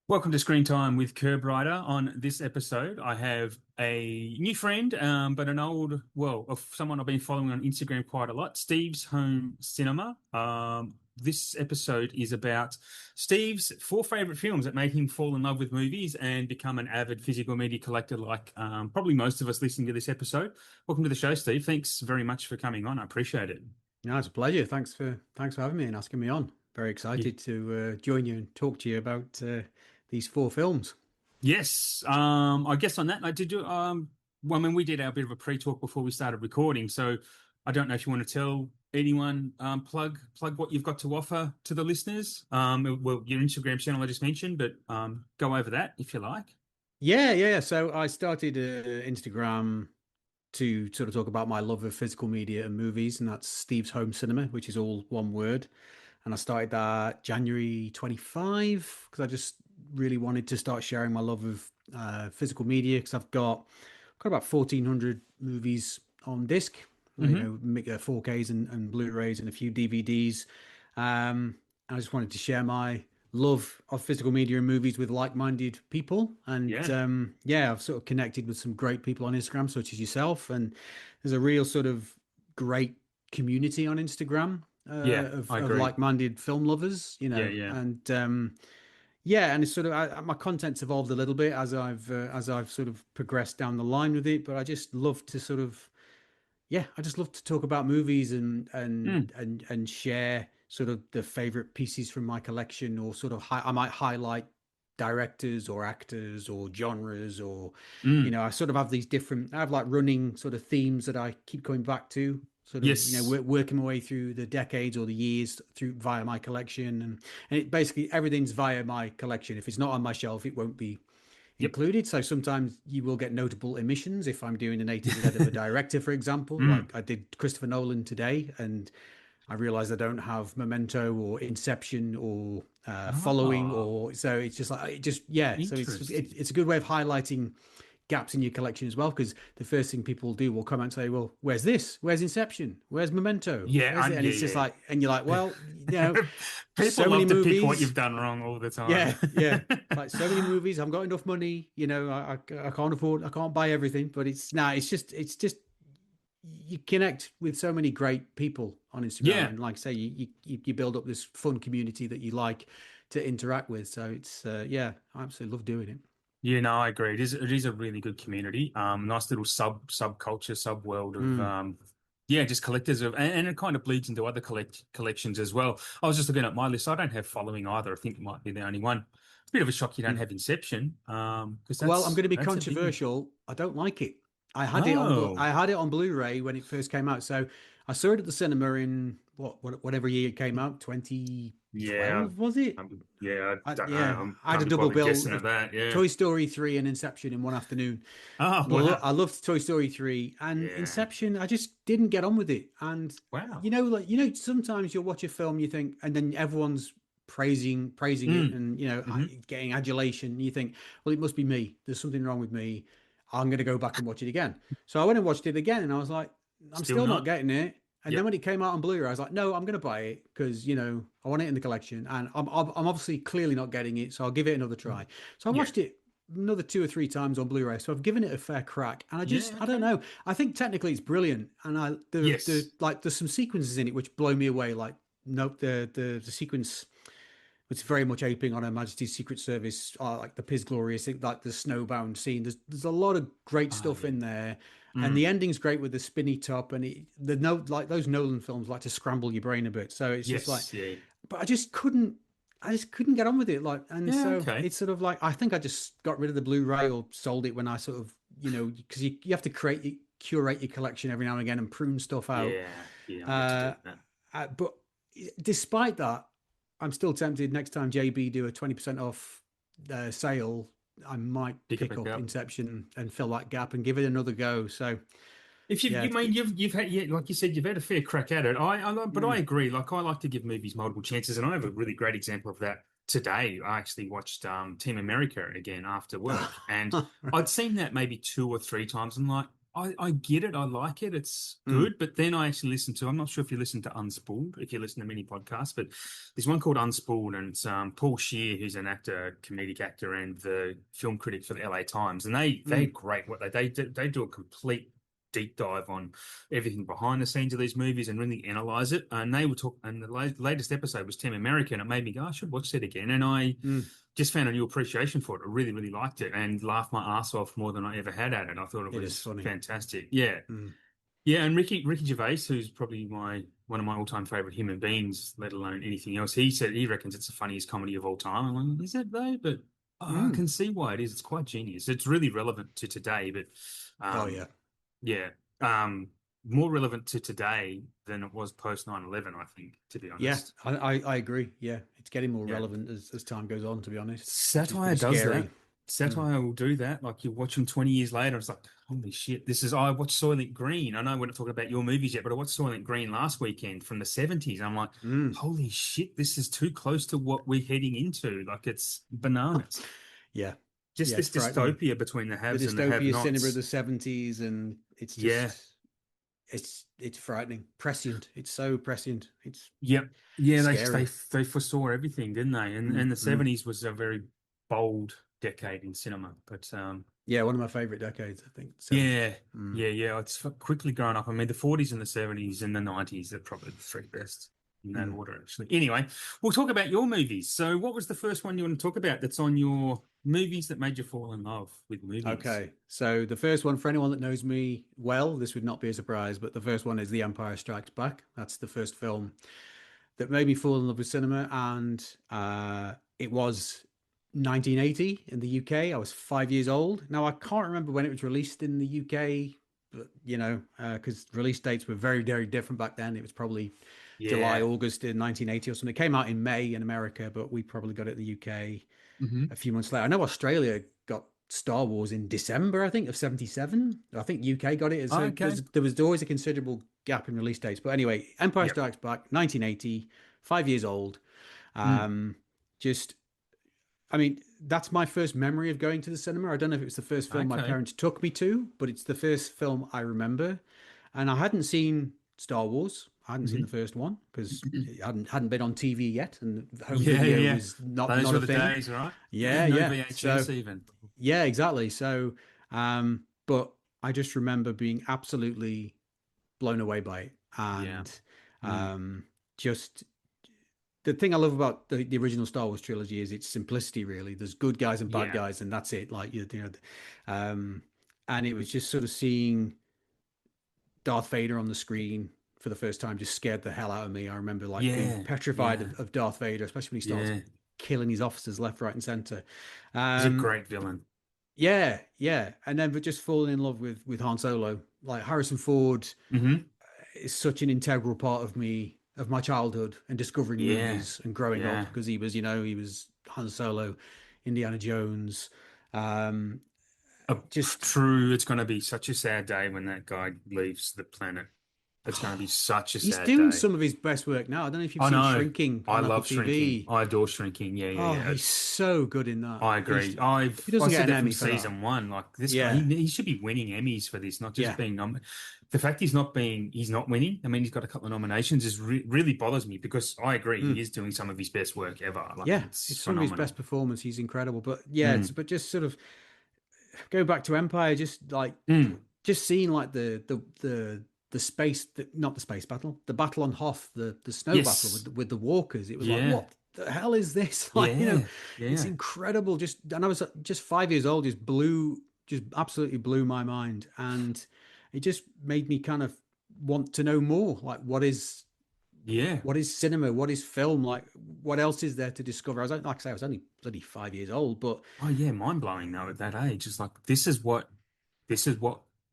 Welcome to Screen Time with KerbRider. On this episode, I have a new friend, but an old, of someone I've been following on Instagram quite a lot, Steve's Home Cinema. This episode is about Steve's four favorite films that made him fall in love with movies and become an avid physical media collector, like probably most of us listening to this episode. Welcome to the show, Steve. Thanks very much for coming on. I appreciate it. No, it's a pleasure. Thanks for having me and asking me on. Very Yeah. excited to join you and talk to you about these four films. Yes. I guess on that, I did do well, I mean, we did our bit of a pre-talk before we started recording, so I don't know if you want to tell anyone, plug what you've got to offer to the listeners. Well, your Instagram channel I just mentioned, but go over that if you like. Yeah. So I started Instagram to sort of talk about my love of physical media and movies, and that's Steve's Home Cinema, which is all one word. And I started that January 25 because I just really wanted to start sharing my love of physical media because I've got about 1,400 movies on disc, Hmm. 4Ks and Blu-rays and a few DVDs. I just wanted to share my love of physical media and movies with like-minded people. And Yeah. yeah, I've sort of connected with some great people on Instagram, such as yourself. And there's a real sort of great community on Instagram Yeah, I of agree. like-minded film lovers, Yeah, yeah. and yeah, and it's sort of my content's evolved a little bit as I've sort of progressed down the line with it. But I just love to sort of yeah, I just love to talk about movies Mm. and share sort of the favorite pieces from my collection, or sort of I might highlight directors or actors or genres, or Mm. I sort of have these different I have like running sort of themes that I keep coming back to, sort of Yes. working my way through the decades or the years through via my collection, and it basically everything's via my collection. If it's not on my shelf, it won't be Yep. included. So sometimes you will get notable omissions if I'm doing an A to Z of a director, for example, Mm. like I did Christopher Nolan today, and I realized I don't have Memento or Inception or Following, Oh, or so it's just like it just yeah. So interesting. it's a good way of highlighting gaps in your collection as well, because the first thing people do will come and say, well, where's this, where's Inception, where's Memento, Yeah, where's it, and it's just yeah, like, and you're like, well, people so many love to pick what you've movies. done wrong all the time. Yeah. It's like so many movies. I've got enough money. I can't afford, I can't buy everything. But it's just you connect with so many great people on Instagram, Yeah. and like I say, you build up this fun community that you like to interact with. So it's yeah, I absolutely love doing it. Yeah, no, I agree. It is a really good community. Nice little subculture, sub world of Mm, yeah, just collectors of, and it kind of bleeds into other collections as well. I was just looking at my list. I don't have following either. I think it might be the only one. It's a bit of a shock you don't mm. have Inception, because Well, I'm going to be that's a big one. controversial. I don't like it. Oh, I had it on Blu-ray when it first came out. So I saw it at the cinema in whatever year it came out, yeah, 2012 was it? yeah. I don't know. Yeah, I had Can't a be double bothered bill guessing at of that. Yeah. Toy Story 3 and Inception in one afternoon. Oh, And wow. I loved Toy Story 3, and Yeah. Inception. I just didn't get on with it. And Wow. sometimes you'll watch a film, you think, and then everyone's praising it, Mm. and Hmm. getting adulation. And you think, well, it must be me. There's something wrong with me. I'm going to go back and watch it again. So I went and watched it again, and I was like, I'm Still still not not. getting it. And then Yep. when it came out on Blu-ray, I was like, no, I'm going to buy it because I want it in the collection, and I'm obviously clearly not getting it, so I'll give it another try. So I Yeah. watched it another two or three times on Blu-ray, so I've given it a fair crack, and Yeah. I don't Okay. know. I think technically it's brilliant, and Yes. there's some sequences in it which blow me away, like nope the sequence. It's very much aping on Her Majesty's Secret Service, like the Piz Glorious, like the snowbound scene. There's a lot of great Oh, stuff yeah. in there, and the Mm. ending's great with the spinny top, and the no like those Nolan films like to scramble your brain a bit. So it's just like, Yes. Yeah. but I just couldn't get on with it. Like, and Yeah. so Okay. it's sort of like I think I just got rid of the Blu-ray or sold it when I sort of because you have to curate your collection every now and again and prune stuff out. Yeah. Yeah. I had to Uh, do that. but despite that, I'm still tempted next time JB do a 20% off sale. I might Pick it pick back up up. Inception and fill that gap and give it another go. So If yeah, you mean you've had, yeah, like you said, you've had a fair crack at it. But I mm, agree. Like, I like to give movies multiple chances, and I have a really great example of that today. I actually watched Team America again after work, and I'd seen that maybe two or three times, and like, I get it. I like it. It's Mm, good. But then I actually listen to, I'm not sure if you listen to Unspooled, if you listen to many podcasts, but there's one called Unspooled, and it's Paul Scheer, who's an actor, comedic actor, and the film critic for the LA Times. And they're mm. great. They do a complete deep dive on everything behind the scenes of these movies and really analyze it. And they were talking, and the latest episode was Team America, and it made me go, I should watch that again. And I Mm. just found a new appreciation for it. I really, really liked it and laughed my ass off more than I ever had at it. I thought it It is was funny. fantastic. Yeah. Mm. Yeah. And Ricky Gervais, who's probably one of my all-time favorite human beings, let alone anything else, he reckons it's the funniest comedy of all time. I'm like, is it though? But I Mm. can see why it is. It's quite genius. It's really relevant to today, but Oh um, yeah. yeah. More relevant to today than it was post 9/11, I think, to be Yeah, honest. I agree. Yeah, it's getting more Yeah. relevant as time goes on, to be honest, which is Satire pretty does scary. that. Mm. Satire will do that. Like you watch them 20 years later, it's like, holy shit, this is. I watched Soylent Green. I know we're not talking about your movies yet, but I watched Soylent Green last weekend from the 70s. I'm like, Mm. holy shit, this is too close to what we're heading into. Like it's bananas. Yeah, Just yeah, this it's frightening. dystopia between the The haves and the dystopia cinema of have-nots. the 70s, and it's Yeah. just it's frightening, prescient. It's so prescient. It's Yep. Yeah, scary. they foresaw everything, didn't they? And the Mm. 70s was a very bold decade in cinema. But Yeah, one of my favorite decades, I think, 70s. yeah, Mm. yeah. It's quickly growing up. I mean, the 40s and the 70s and the 90s are probably the three best in that Mm. order, actually. Anyway, we'll talk about your movies. So, what was the first one you want to talk about that's on your movies that made you fall in love with movies? Okay, so the first one, for anyone that knows me well, this would not be a surprise, but the first one is The Empire Strikes Back. That's the first film that made me fall in love with cinema, and it was 1980 in the UK. I was 5 years old. Now I can't remember when it was released in the UK, but because release dates were very, very different back then. It was probably July, Yeah. August in 1980 or something. It came out in May in America, but we probably got it in the UK Hmm. a few months later. I know Australia got Star Wars in December, I think, of 77. I think UK got it. So Okay. there was always a considerable gap in release dates. But anyway, Empire Yep. Strikes Back, 1980, 5 years old. Mm. Um, just, I mean, that's my first memory of going to the cinema. I don't know if it was the first film my Okay. parents took me to, but it's the first film I remember. And I hadn't seen Star Wars. I hadn't seen the Hmm. first one because it hadn't been on TV yet, and home Yeah, yeah, video yeah. was not Those not were a the thing. days, right? Yeah, No yeah. So VHS even. yeah, exactly. So, but I just remember being absolutely blown away by it, Yeah. and Mm. um, just the thing I love about the original Star Wars trilogy is its simplicity. Really, there's good guys and bad Yeah. guys, and that's it. Like um, and it was just sort of seeing Darth Vader on the screen for the first time just scared the hell out of me. I remember like being Yeah. petrified Yeah. of Darth Vader, especially when he starts Yeah. killing his officers left, right, and center. He's a Um, great villain. Yeah, yeah, and then but just falling in love with Han Solo. Like Harrison Ford Hmm. is such an integral part of my childhood and discovering Yeah. movies and growing up Yeah. because he was Han Solo, Indiana Jones. Um, just True. It's going to be such a sad day when that guy leaves the planet. It's going to be such a he's sad doing day. some of his best work now. I don't know if you've I seen know. Shrinking I on Apple love Shrinking. TV. I adore Shrinking. Yeah, yeah, Oh, yeah. he's so good in that. I He's agree. he I doesn't get said an that from Emmy for that. season one. Like this guy, Yeah, he should be winning Emmys for this, not just yeah, being the fact he's not winning. I mean, he's got a couple of nominations is really bothers me because I agree he mm, is doing some of his best work ever. Like yeah. it's It's some of his phenomenal. best performance. He's incredible. But yeah, Mm, but just sort of go back to Empire, mm. just seeing like the space, not the space battle, the battle on Hoth, the snow battle Yes. with the walkers. It was like, Yeah. what the hell is this? Like, Yeah. it's Yeah. incredible. Just and I was just 5 years old, just absolutely blew my mind, and it just made me kind of want to know more. Like, Yeah. what is cinema? What is film? Like, what else is there to discover? Like I say, I was only bloody 5 years old, but Oh yeah, mind blowing though at that age. It's like this is what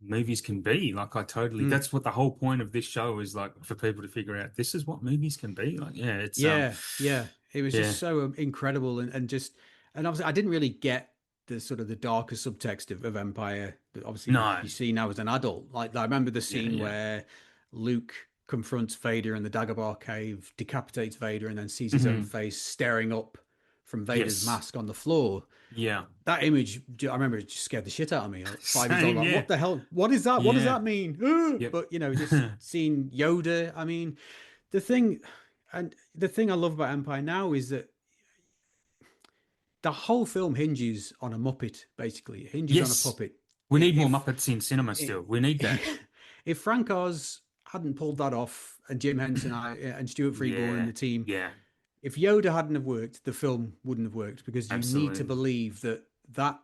movies can be. Like I totally mm, that's what the whole point of this show is like for people to figure out this is what movies can be. Like yeah, it's yeah, yeah. It was yeah. just so incredible and obviously I didn't really get the sort of the darker subtext of Empire, but obviously No. you see now as an adult. Like I remember the Yeah, scene yeah. where Luke confronts Vader in the Dagobah cave, decapitates Vader, and then sees his own Hmm. face staring up from Vader's Yes. mask on the floor. Yeah. That image, I remember it just scared the shit out of me. Like 5 years old, Same. like, Yeah. what the hell? What is that? What does Yeah. that mean? Yep. But just seeing Yoda. I mean, the thing, the thing I love about Empire now is that the whole film hinges on a Muppet. Basically, it hinges on a Yes. puppet. We need more If Muppets in cinema still. We need that. if Frank Oz hadn't pulled that off, and Jim Henson and Stuart Freeborn and Yeah. the team, Yeah. if Yoda hadn't have worked, the film wouldn't have worked because you need to Absolutely. believe that that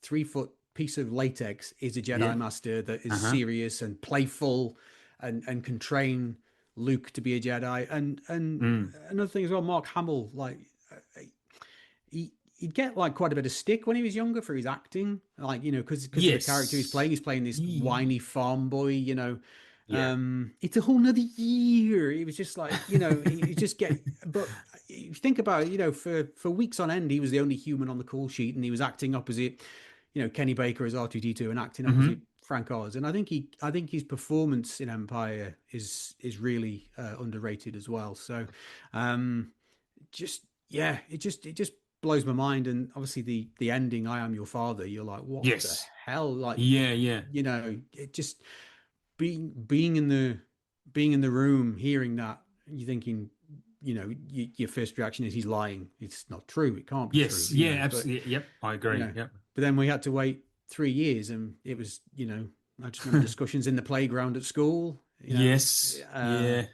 3 foot piece of latex is a Jedi Yeah. Master that is Uh-huh. serious and playful and can train Luke to be a Jedi. And Mm. another thing as well, Mark Hamill, like he'd get like quite a bit of stick when he was younger for his acting, like because of the character he's playing. Yes. He's playing this whiny farm boy, Yeah. it's a whole nother year. It was just like, he just get. But if you think about it, for weeks on end, he was the only human on the call sheet, and he was acting opposite, Kenny Baker as R2D2 and acting opposite Hmm. Frank Oz. And I think his performance in Empire is really underrated as well. So, just yeah, it just blows my mind. And obviously the ending, I am your father. You're like, what the Yes. hell? Like, Yeah. Yeah. it just being in the room, hearing that, you're thinking, your first reaction is he's lying. It's not true. It can't be true. Yes. Yeah. But Absolutely. Yep. I you agree. know, Yep. but then we had to wait 3 years, and it was, I just remember discussions in the playground at school. Yes. Uh, Yeah.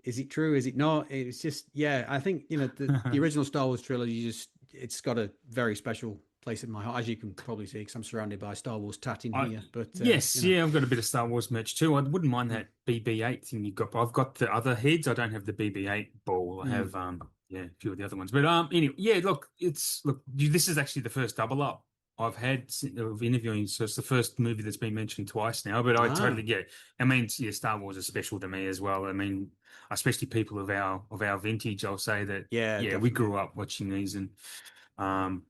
is it true? Is it not? It's just, yeah. I think the original Star Wars trilogy it's got a very special place in my heart, as you can probably see, because I'm surrounded by Star Wars tat in I here. But yes, yeah, I've got a bit of Star Wars merch too. I wouldn't mind mm, that BB-8 thing you got, but I've got the other heads. I don't have the BB-8 ball. I mm. have yeah, a few of the other ones. But anyway, yeah, this is actually the first double up I've had of interviewing. So it's the first movie that's been mentioned twice now. But I totally Ah, get it. I mean, yeah, Star Wars is special to me as well. I mean, especially people of our vintage, I'll say that yeah, yeah, we definitely. grew up watching these and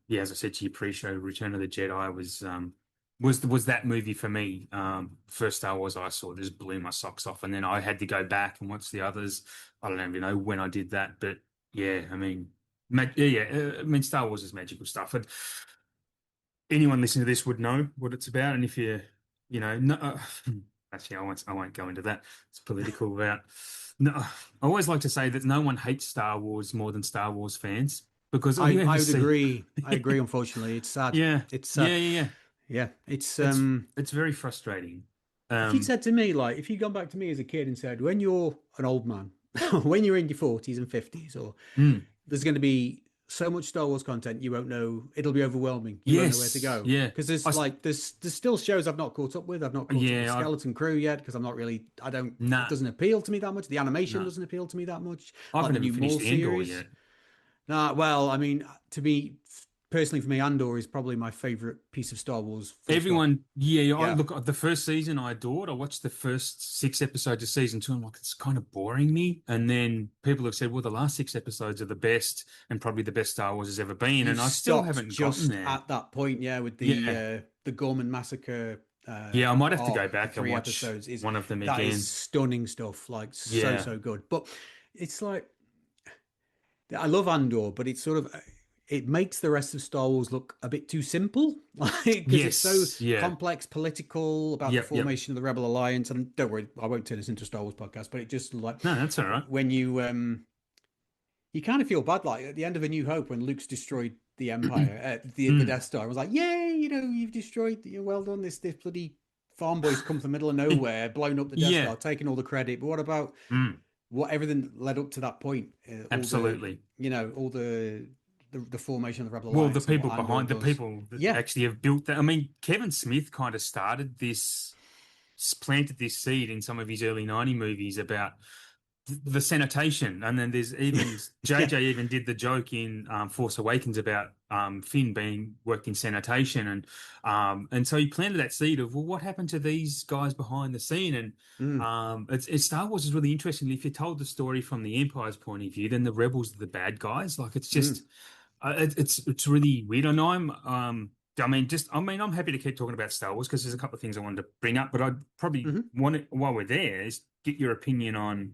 yeah, as I said to you pre-show, Return of the Jedi was that movie for me. First Star Wars I saw just blew my socks off, and then I had to go back and watch the others. I don't even know when I did that, but yeah, I mean, I mean, Star Wars is magical stuff, and anyone listening to this would know what it's about. And if no, actually, I won't go into that. It's political about. No, I always like to say that no one hates Star Wars more than Star Wars fans because all I you ever I would see. agree. I agree. Unfortunately, it's sad. Yeah, It's sad. yeah, yeah, yeah. Yeah, it's It's very frustrating. if you'd Um, said to me, like, if you'd gone back to me as a kid and said, when you're an old man, when you're in your 40s and 50s, or mm, there's going to be so much Star Wars content, you won't know, it'll be overwhelming. You won't know where to yes, go. yeah. Because I, s- there's still shows I've not caught up with. I've not caught up with yeah, Skeleton Crew yet because I'm not really, it nah, doesn't appeal to me that much. The animation nah. doesn't appeal to me that much. I Like haven't the even new finished Maul the Endor series. yet. Nah, well, I mean, to me, personally, for me, Andor is probably my favorite piece of Star Wars, full stop. Everyone, yeah, I Yeah. look the first season I adored. I watched the first 6 episodes of season two. I'm like, it's kind of boring me. And then people have said, well, the last 6 episodes are the best and probably the best Star Wars has ever been. You've And I still stopped haven't gotten just there. at that point, yeah, with Yeah, the Gorman massacre yeah, I might have to go arc for back and three watch episodes. Is one of them That is again. stunning stuff, like Yeah. so good. But it's like, I love Andor, but it's sort of, it makes the rest of Star Wars look a bit too simple, like, because it's so Yes. Yeah. complex, political, about the Yep. Yep. formation of the Rebel Alliance. And don't worry, I won't turn this into a Star Wars podcast, but it just like, No, that's all right. when you kind of feel bad, like at the end of A New Hope when Luke's destroyed the Empire, the Mm. Death Star. I was like, yay, you've destroyed. Well done. This bloody farm boy's come from the middle of nowhere, blown up the Death Yeah. Star, taking all the credit. But what about Mm. what everything led up to that point? All the Absolutely. all the formation of the Rebel Well, the Alliance and what people Andor behind the does. people that Yeah, actually have built that. I mean, Kevin Smith kind of started this, planted this seed in some of his early 90 movies about the sanitation. And then there's even yeah. JJ even did the joke in Force Awakens about Finn being worked in sanitation. And so he planted that seed of, well, what happened to these guys behind the scene? And Mm, it's Star Wars is really interesting. If you told the story from the Empire's point of view, then the rebels are the bad guys. Like it's mm, just it's really weird. I know I mean, I'm happy to keep talking about Star Wars because there's a couple of things I wanted to bring up, but I probably mhm. want to, while we're there, is get your opinion on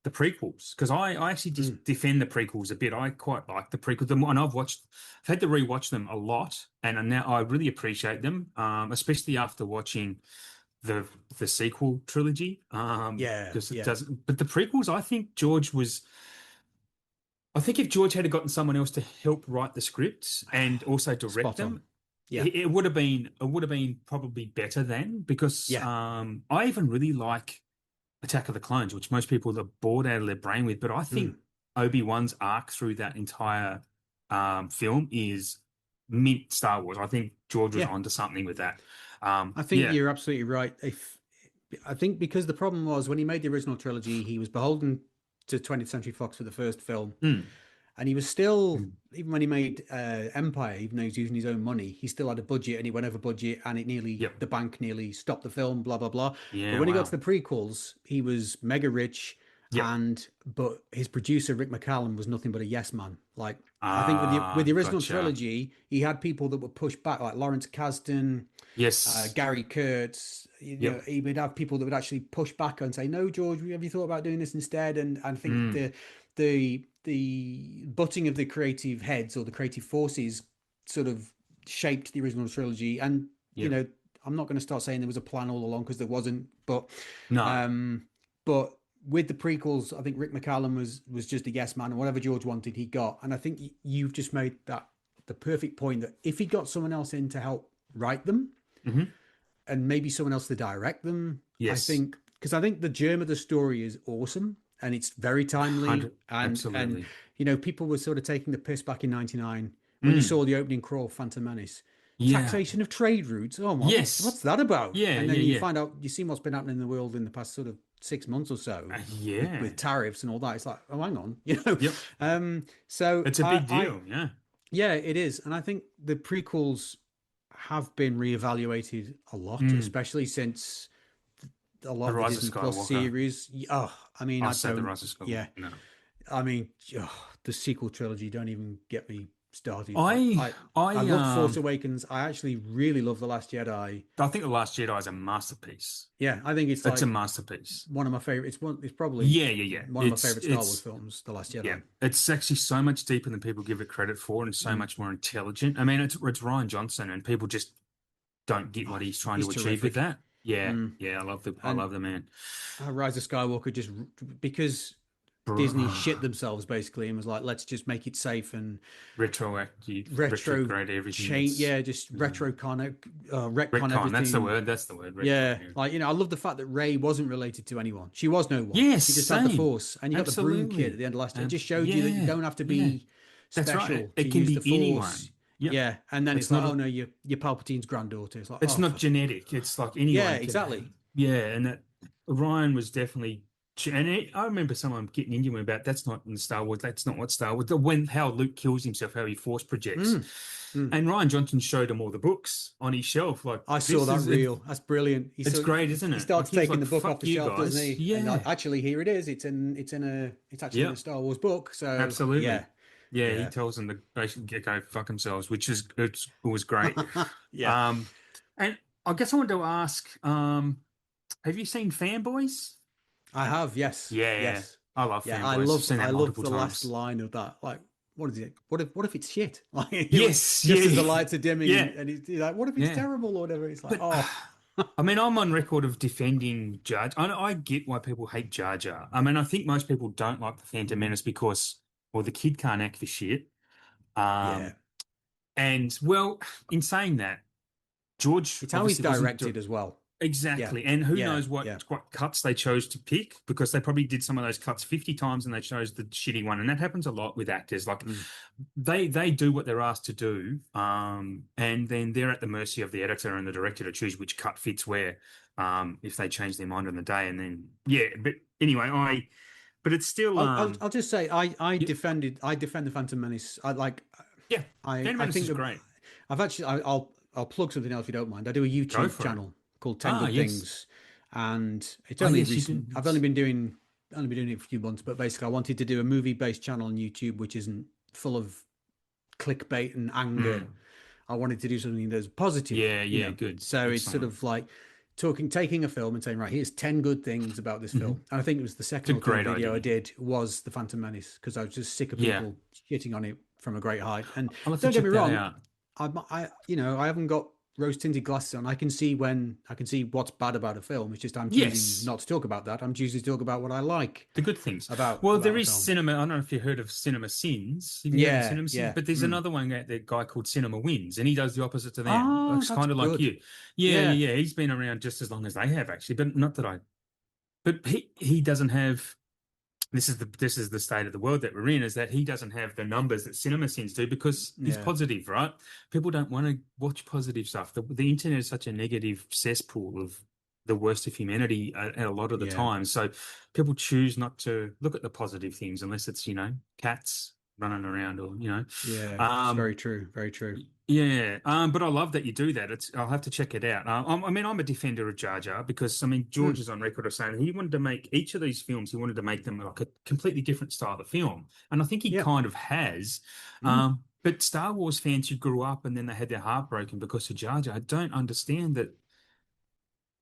the prequels because I actually just defend the prequels a bit. I quite like the prequels, and I've had to rewatch them a lot, and now I really appreciate them, especially after watching the sequel trilogy. Yeah, Because it yeah. doesn't. But the prequels, I think George was. I think if George had gotten someone else to help write the scripts and also direct Spot on. them, Yeah, it would have been probably better then because yeah. I even really like Attack of the Clones, which most people are bored out of their brain with. But I think Mm. Obi-Wan's arc through that entire film is mint Star Wars. I think George was Yeah, onto something with that. I think Yeah. you're absolutely right. If I think because the problem was when he made the original trilogy, he was beholden to 20th Century Fox for the first film, Mm, and he was still, mm. even when he made Empire, even though he's using his own money, he still had a budget, and he went over budget, and Yep. the bank nearly stopped the film, blah blah blah. But Yeah. when he got to Wow. the prequels, he was mega rich, Yep. but his producer Rick McCallum was nothing but a yes man. Like I think with the original Gotcha. trilogy, he had people that would push back, like Lawrence Kasdan, Yes. Gary Kurtz. You know, Yep. he would have people that would actually push back and say, "No, George, have you thought about doing this instead?" And I think Mm, the butting of the creative heads or the creative forces sort of shaped the original trilogy. And you yep. know, I'm not going to start saying there was a plan all along because there wasn't, No. um, but with the prequels, I think Rick McCallum was just a yes man, and whatever George wanted, he got. And I think you've just made that the perfect point that if he got someone else in to help write them Hmm. and maybe someone else to direct them, I Yes. think because I think the germ of the story is awesome and it's very timely 100. and Absolutely. you know people were sort of taking the piss back in '99 when you Mm, saw the opening crawl Phantom Menace. yeah. Taxation of trade routes. Oh my, what's Yes. that about? Yeah. And Yeah. then you Yeah. find out, you see what's been happening in the world in the past sort of 6 months or so Yeah. with tariffs and all that. It's like, oh, hang on, you know. Yep. So It's a big deal. Yeah. yeah, it is, and I think the prequels have been reevaluated a lot, Mm, especially since a lot the of the Rise of Disney Plus Skywalker. series. Oh, I mean, I I said the don't. Rise of Skywalker. Yeah, No. I mean, the sequel trilogy don't even get me started. Like, I I I loved Force Awakens. I actually really love The Last Jedi. I think The Last Jedi is a masterpiece. Yeah, I think it's It's a like masterpiece. one of my favorite. It's probably Yeah, yeah, yeah. one of my It's favorite Star Wars it's films, The Last yeah. Jedi. It's actually so much deeper than people give it credit for, and so Mm. much more intelligent. I mean, it's Ryan Johnson, and people just don't get Oh, what he's trying he's to achieve with terrific. that. Yeah, Mm. yeah. I And love the man. Rise of Skywalker just because Disney shit themselves basically and was like, let's just make it safe and Retroactive, retro retrograde everything chain, that's yeah, just retcon retcon. That's the everything. word. That's the word. Yeah, Retcon. Yeah. like you know, I love the fact that Rey wasn't related to anyone. She was no one. Yes, She just had the same. Force, and you got the broom kid at Absolutely. the end of last. It just showed you that you Yeah, don't have to yeah. be That's right. special It to can use the be Force. anyone. Yep. Yeah, and then It's it's like, not oh a, no, you're Palpatine's granddaughter. It's like, it's oh, not genetic. It's like yeah, anyone can have. exactly. Yeah, and that Ryan was definitely. I remember someone getting into him about that's not in Star Wars. That's not what Star Wars. When how Luke kills himself, how he force projects, Mm, mm. and Ryan Johnson showed him all the books on his shelf. Like I saw this that is it. reel. That's brilliant. It's great, isn't He it? Like starts he was taking like, the book off "Fuck the you shelf, doesn't guys." he? And Yeah, actually, here it is. It's actually in a yep, Star Wars book. So yeah, absolutely. Yeah, he yeah, tells them to basically go fuck themselves, which is it was great. yeah. Um, and I guess I wanted to ask, have you seen Fanboys? I have, yes, Yeah, yes, I love yeah. Fanboys. I've seen I that love multiple the last times. line of that. Like, what is it? What if it's shit? Like, Yes, just as yeah, the lights are dimming, yeah, and he's like, what if it's yeah. terrible or whatever? It's like, But oh, I mean, I'm on record of defending Jar. I get why people hate Jar Jar. I mean, I think most people don't like the Phantom Menace because, well, the kid can't act for shit. yeah. Um, and well, in saying that, George It's how he's obviously wasn't. directed as well. Yeah, Exactly. And who yeah, knows what, yeah. what cuts they chose to pick because they probably did some of those cuts 50 times and they chose the shitty one. And that happens a lot with actors. Like Mm. they do what they're asked to do. And then they're at the mercy of the editor and the director to choose which cut fits where, if they change their mind on the day. And then, yeah, but anyway, but it's still, I'll just say yeah, I defend the Phantom Menace. yeah, Phantom I Menace think is great. I've actually I'll plug something else if you don't mind. I do a Go YouTube for it. channel called Ten Ah, Good yes. Things, and it's Oh, only yes, you recent. do. I've Yes. only been doing it for a few months, but basically I wanted to do a movie based channel on YouTube which isn't full of clickbait and anger. Mm. I wanted to do something that's positive, Yeah, you yeah, know. good. So it's sort Excellent. of like taking a film and saying, right, here's 10 good things about this Hmm. film. And I think it was the It's second a or third great video I idea. did was The Phantom Menace because I was just sick of Yeah, people shitting on it from a great height. And I'll have to don't get me check that wrong, out. I haven't got rose tinted glasses on. I can see what's bad about a film. It's just I'm choosing Yes. not to talk about that. I'm choosing to talk about what I like The good things. about Well, there a is film. cinema. I don't know if you heard of Cinema Sins. Have you heard of Yeah, Cinema Sins? yeah. But there's Mm. another one out there, guy called Cinema Wins, and he does the opposite to them. Oh, It's that's kind of like good. you. Yeah, Yeah. yeah, yeah. He's been around just as long as they have, actually. But not that I. But he doesn't have. This is the state of the world that we're in. Is that he doesn't have the numbers that Cinema Sins do because he's Yeah. positive, right? People don't want to watch positive stuff. The internet is such a negative cesspool of the worst of humanity at a lot of the Yeah. time. So people choose not to look at the positive things unless it's, cats running around or, Yeah. It's um, very true. Very true. yeah. But I love that you do that. I'll have to check it out. I mean, I'm a defender of Jar Jar because, I mean, George Mm. is on record of saying he wanted to make each of these films, he wanted to make them like a completely different style of film. And I think he Yeah. kind of has. Mm. But Star Wars fans who grew up and then they had their heart broken because of Jar Jar don't understand that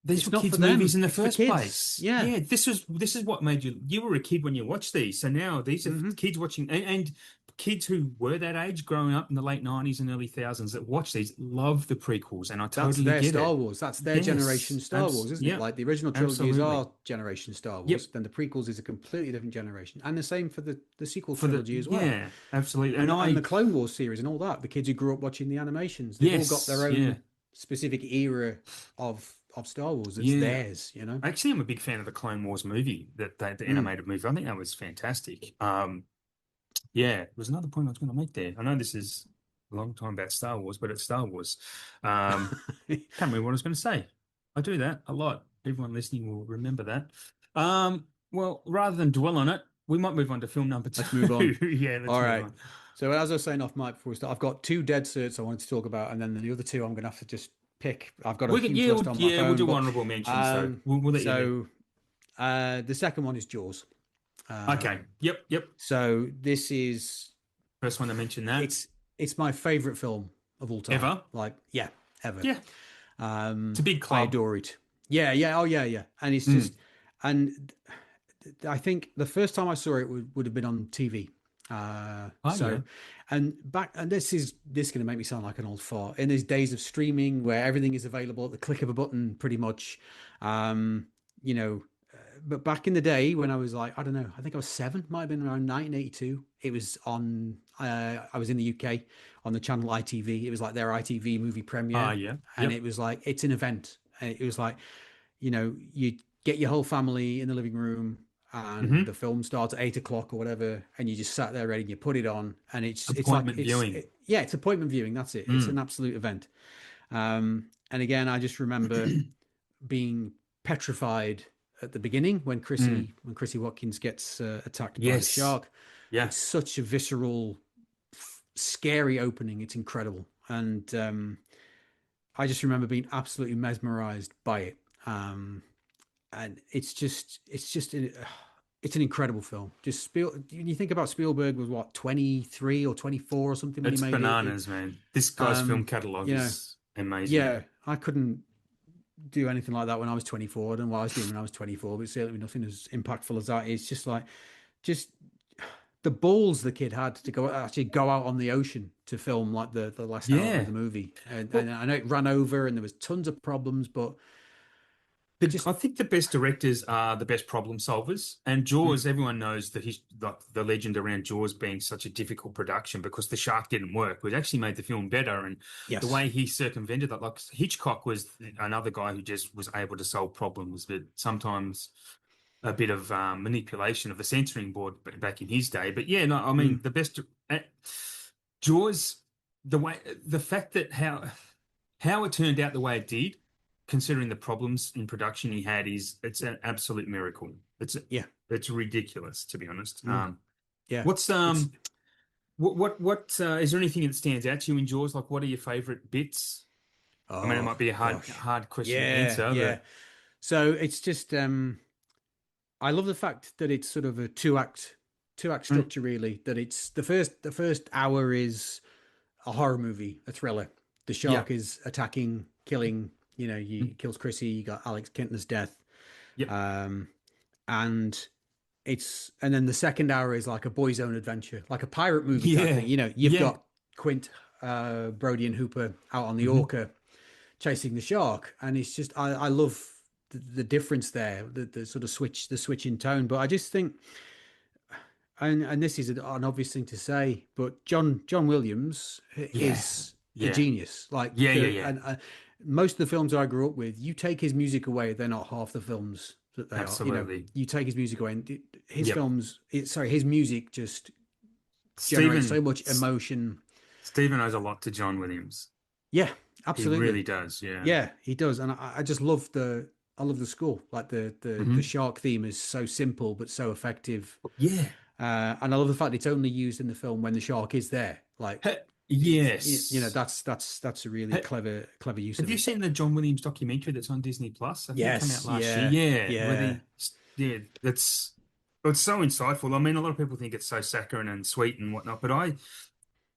these It's were not for kids' movies them. in the It's for first kids. place. Yeah. Yeah, this is what made you were a kid when you watched these. So now these are Hmm. kids watching and kids who were that age growing up in the late 90s and early thousands that watch these love the prequels, and I That's totally their get Star it. Wars. That's their generation Yes. Star Wars, isn't it? Yep. Like the original trilogy is Absolutely. our generation Star Yep. Wars. Then the prequels is a completely different generation, and the same for the sequel For the trilogy as well. Yeah, absolutely. And And and the I Clone Wars series and all that. The kids who grew up watching the animations, they've all got yes, their yeah. own specific era of Star Wars. It's Yeah. theirs, you know. Actually, I'm a big fan of the Clone Wars movie, the Mm. animated movie. I think that was fantastic. Yeah, there was another point I was going to make there. I know this is a long time about Star Wars, but it's Star Wars. Can't remember what I was going to say. I do that a lot. Everyone listening will remember that. Well, rather than dwell on it, we might move on to film number Let's move on. two. Yeah, let's All move right. on. So as I was saying off mic before we start, I've got two dead certs I wanted to talk about, and then the other two I'm going to have to just pick. I've got a We can, huge yeah, list on my we'll phone, do but honorable mentions. So um, we'll let you lead. so the second one is Jaws. Okay. Yep. Yep. So this is First one to mention that it's my favorite film of all time. ever. Like, yeah, ever. Yeah, it's a big I club. adore it. Yeah, yeah, oh yeah, yeah. And it's Mm. just, and I think the first time I saw it would have been on TV. Oh yeah. So, and this going to make me sound like an old fart. In these days of streaming where everything is available at the click of a button, pretty much, you know, but back in the day when I was like, I don't know, I think I was seven, might have been around 1982. It was on, I was in the UK on the channel ITV. It was like their ITV movie Ah premiere. yeah. And Yep. it was like, it's an event. And it was like, you get your whole family in the living room and Hmm. the film starts at 8 o'clock or whatever. And you just sat there ready and you put it on and it's like, Appointment viewing. yeah, it's appointment viewing. That's it. It's Mm. an absolute event. And again, I just remember being petrified at the beginning when Mm. Chrissy Watkins gets attacked by the Yes. shark. Yeah. It's such a visceral, scary opening. It's incredible, and I just remember being absolutely mesmerized by it. And it's an incredible film. You think about Spielberg was what 23 or 24 or something when he It's made it. bananas, man. This guy's film Um, catalog you know, is amazing. yeah, I couldn't do anything like that when I was 24. I don't know what I was doing when I was 24, but certainly nothing as impactful as that. It's just like, just the balls the kid had to actually go out on the ocean to film like the last hour of Yeah. the movie. And Well, I know it ran over and there was tons of problems, but just I think the best directors are the best problem solvers. And mm, Jaws, everyone knows the legend around Jaws being such a difficult production because the shark didn't work, which actually made the film better. And the yes, way he circumvented that, like Hitchcock was another guy who just was able to solve problems, but sometimes a bit of manipulation of the censoring board back in his day. But yeah, no, I mean mm, the best uh, Jaws, the fact that how it turned out the way it did, considering the problems in production he had, it's an absolute miracle. yeah, It's ridiculous to be honest. mm, yeah. What's It's what is there anything that stands out to you in Jaws? Like, what are your favorite bits? I mean, it oh might be a gosh, hard question to yeah, answer, yeah. but So it's just I love the fact that it's sort of a two act mm, structure really. That it's the first hour is a horror movie, a thriller. The yeah, shark is attacking, killing, You know, Mm. you kills Chrissy. You got Alex Kintner's death, Yep. um, and and then the second hour is like a boy's own adventure, like a pirate movie type thing. Yeah. You know, you've Yeah. got Quint, Brody, and Hooper out on the Hmm. Orca chasing the shark, and it's just I love the difference there, the sort of the switch in tone. But I just think, and this is an obvious thing to say, but John Williams Yeah. is a Yeah. genius. Like Yeah. Yeah. the Yeah. and most of the films I grew up with, you take his music away, they're not half the films that they are. You know, Absolutely. you take his music away, and his Yep. films, his music just generates so Stephen much emotion. Stephen owes a lot to John Williams. Yeah, He really absolutely. does. Yeah. Yeah, he does, and I just love I love the score. Like the Hmm. shark theme is so simple but so effective, Yeah. and I love the fact it's only used in the film when the shark is there. Like, Yes. that's a really Ha- clever use Have of you it. seen the John Williams documentary that's on Disney Plus? I think it came out Yes, last year. yeah, Yeah, where yeah. yeah, it's so insightful. I mean, a lot of people think it's so saccharine and sweet and whatnot, but I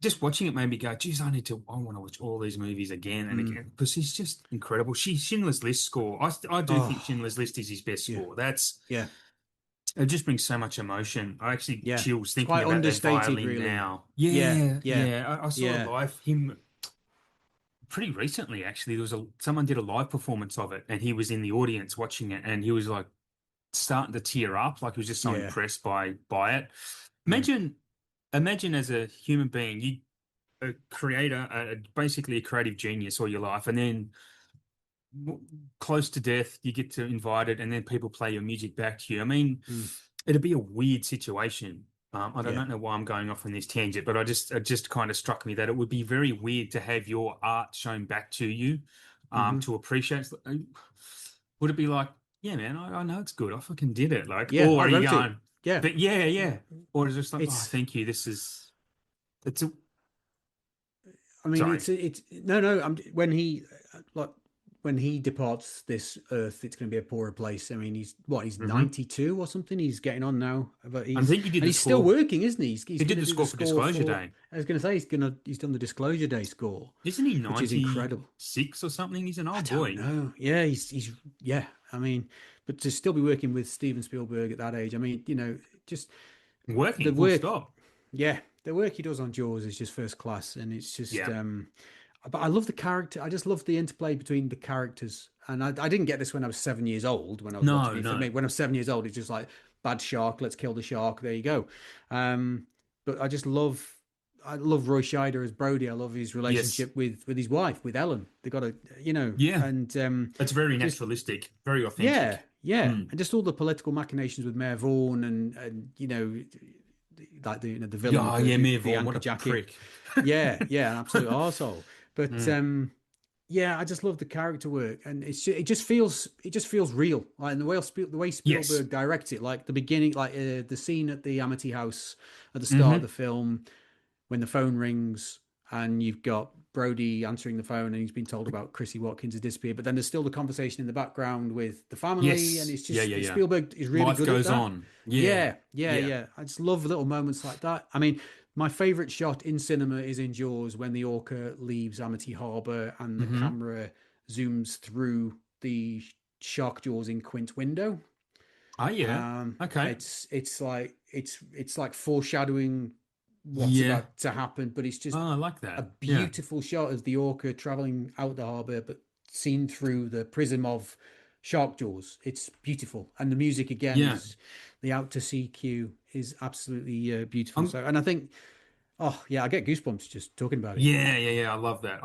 just watching it made me go, geez, I want to watch all these movies again and Mm. again because he's just incredible. Schindler's List score. I do think Oh, Schindler's List is his best yeah, score. That's yeah, It just brings so much emotion. I actually yeah. chills It's thinking quite about that understated, violin really. now. Yeah, Yeah, yeah, yeah. I saw yeah. him pretty recently actually. There was someone did a live performance of it and he was in the audience watching it and he was like starting to tear up, like he was just so Yeah. impressed by it. Mm. Imagine imagine as a human being, you a creator, basically a creative genius all your life, and then close to death, you get to invite it, and then people play your music back to you. I mean, Mm. it'd be a weird situation. I Yeah. don't know why I'm going off on this tangent, but it just kind of struck me that it would be very weird to have your art shown back to you, Hmm. to appreciate. Would it be like, yeah, man, I know it's good. I fucking did it. Like, Yeah, or I are you wrote it. going, Yeah. but yeah, yeah. Or is it just like, oh, It's thank you. It's a, I mean, sorry. it's no, no. When like when he departs this earth, it's going to be a poorer place. I mean, he's Hmm. 92 or something. He's getting on now, but I think he did the he's still score. working, isn't he? He's He did going to the do the score for score Disclosure for. Day. I was going to say he's done the Disclosure Day score, Isn't he which is incredible. 96 or something? He's an I old don't boy. know. Yeah, he's yeah. I mean, but to still be working with Steven Spielberg at that age, I mean, just the Working, full work. stop. Yeah, the work he does on Jaws is just first class, and it's just. Yeah. But I love the character. I just love the interplay between the characters, and I didn't get this when I was 7 years old when I was watching No, it. For me, no. when I'm 7 years old, it's just like bad shark. Let's kill the shark. There you go. But I love Roy Scheider as Brody. I love his Yes. relationship with his wife, with Ellen. They got Yeah. and It's very just naturalistic, very yeah, authentic. yeah, Mm. and just all the political machinations with Mayor Vaughan and like the villain with Yeah, yeah, Mayor the Vaughn, what anchor a jacket. prick. Yeah, yeah, an absolute arsehole. But Mm. yeah, I just love the character work, and it just feels real. Like and the way Yes. Spielberg directs it, like the beginning, like the scene at the Amity House at the start of Hmm. the film when the phone rings and you've got Brody answering the phone and he's been told about Chrissy Watkins has disappeared, but then there's still the conversation in the background with the family, and Yes. it's Yeah, just yeah, yeah. Spielberg is really Life good at goes that. on. Yeah. Yeah, yeah, Yeah. yeah. I just love little moments like that. I mean, my favorite shot in cinema is in Jaws when the orca leaves Amity Harbor and the Hmm. camera zooms through the shark jaws in Quint window. Oh, yeah. Okay. It's like foreshadowing what's Yeah. about to happen, but it's just Oh, I like a that. Yeah. beautiful shot of the orca traveling out the harbor, but seen through the prism of shark jaws. It's beautiful, and the music again Yeah. is the out to sea cue is absolutely beautiful. Um, So, and I think, oh yeah, I get goosebumps just talking about it. yeah, yeah, yeah. I love that.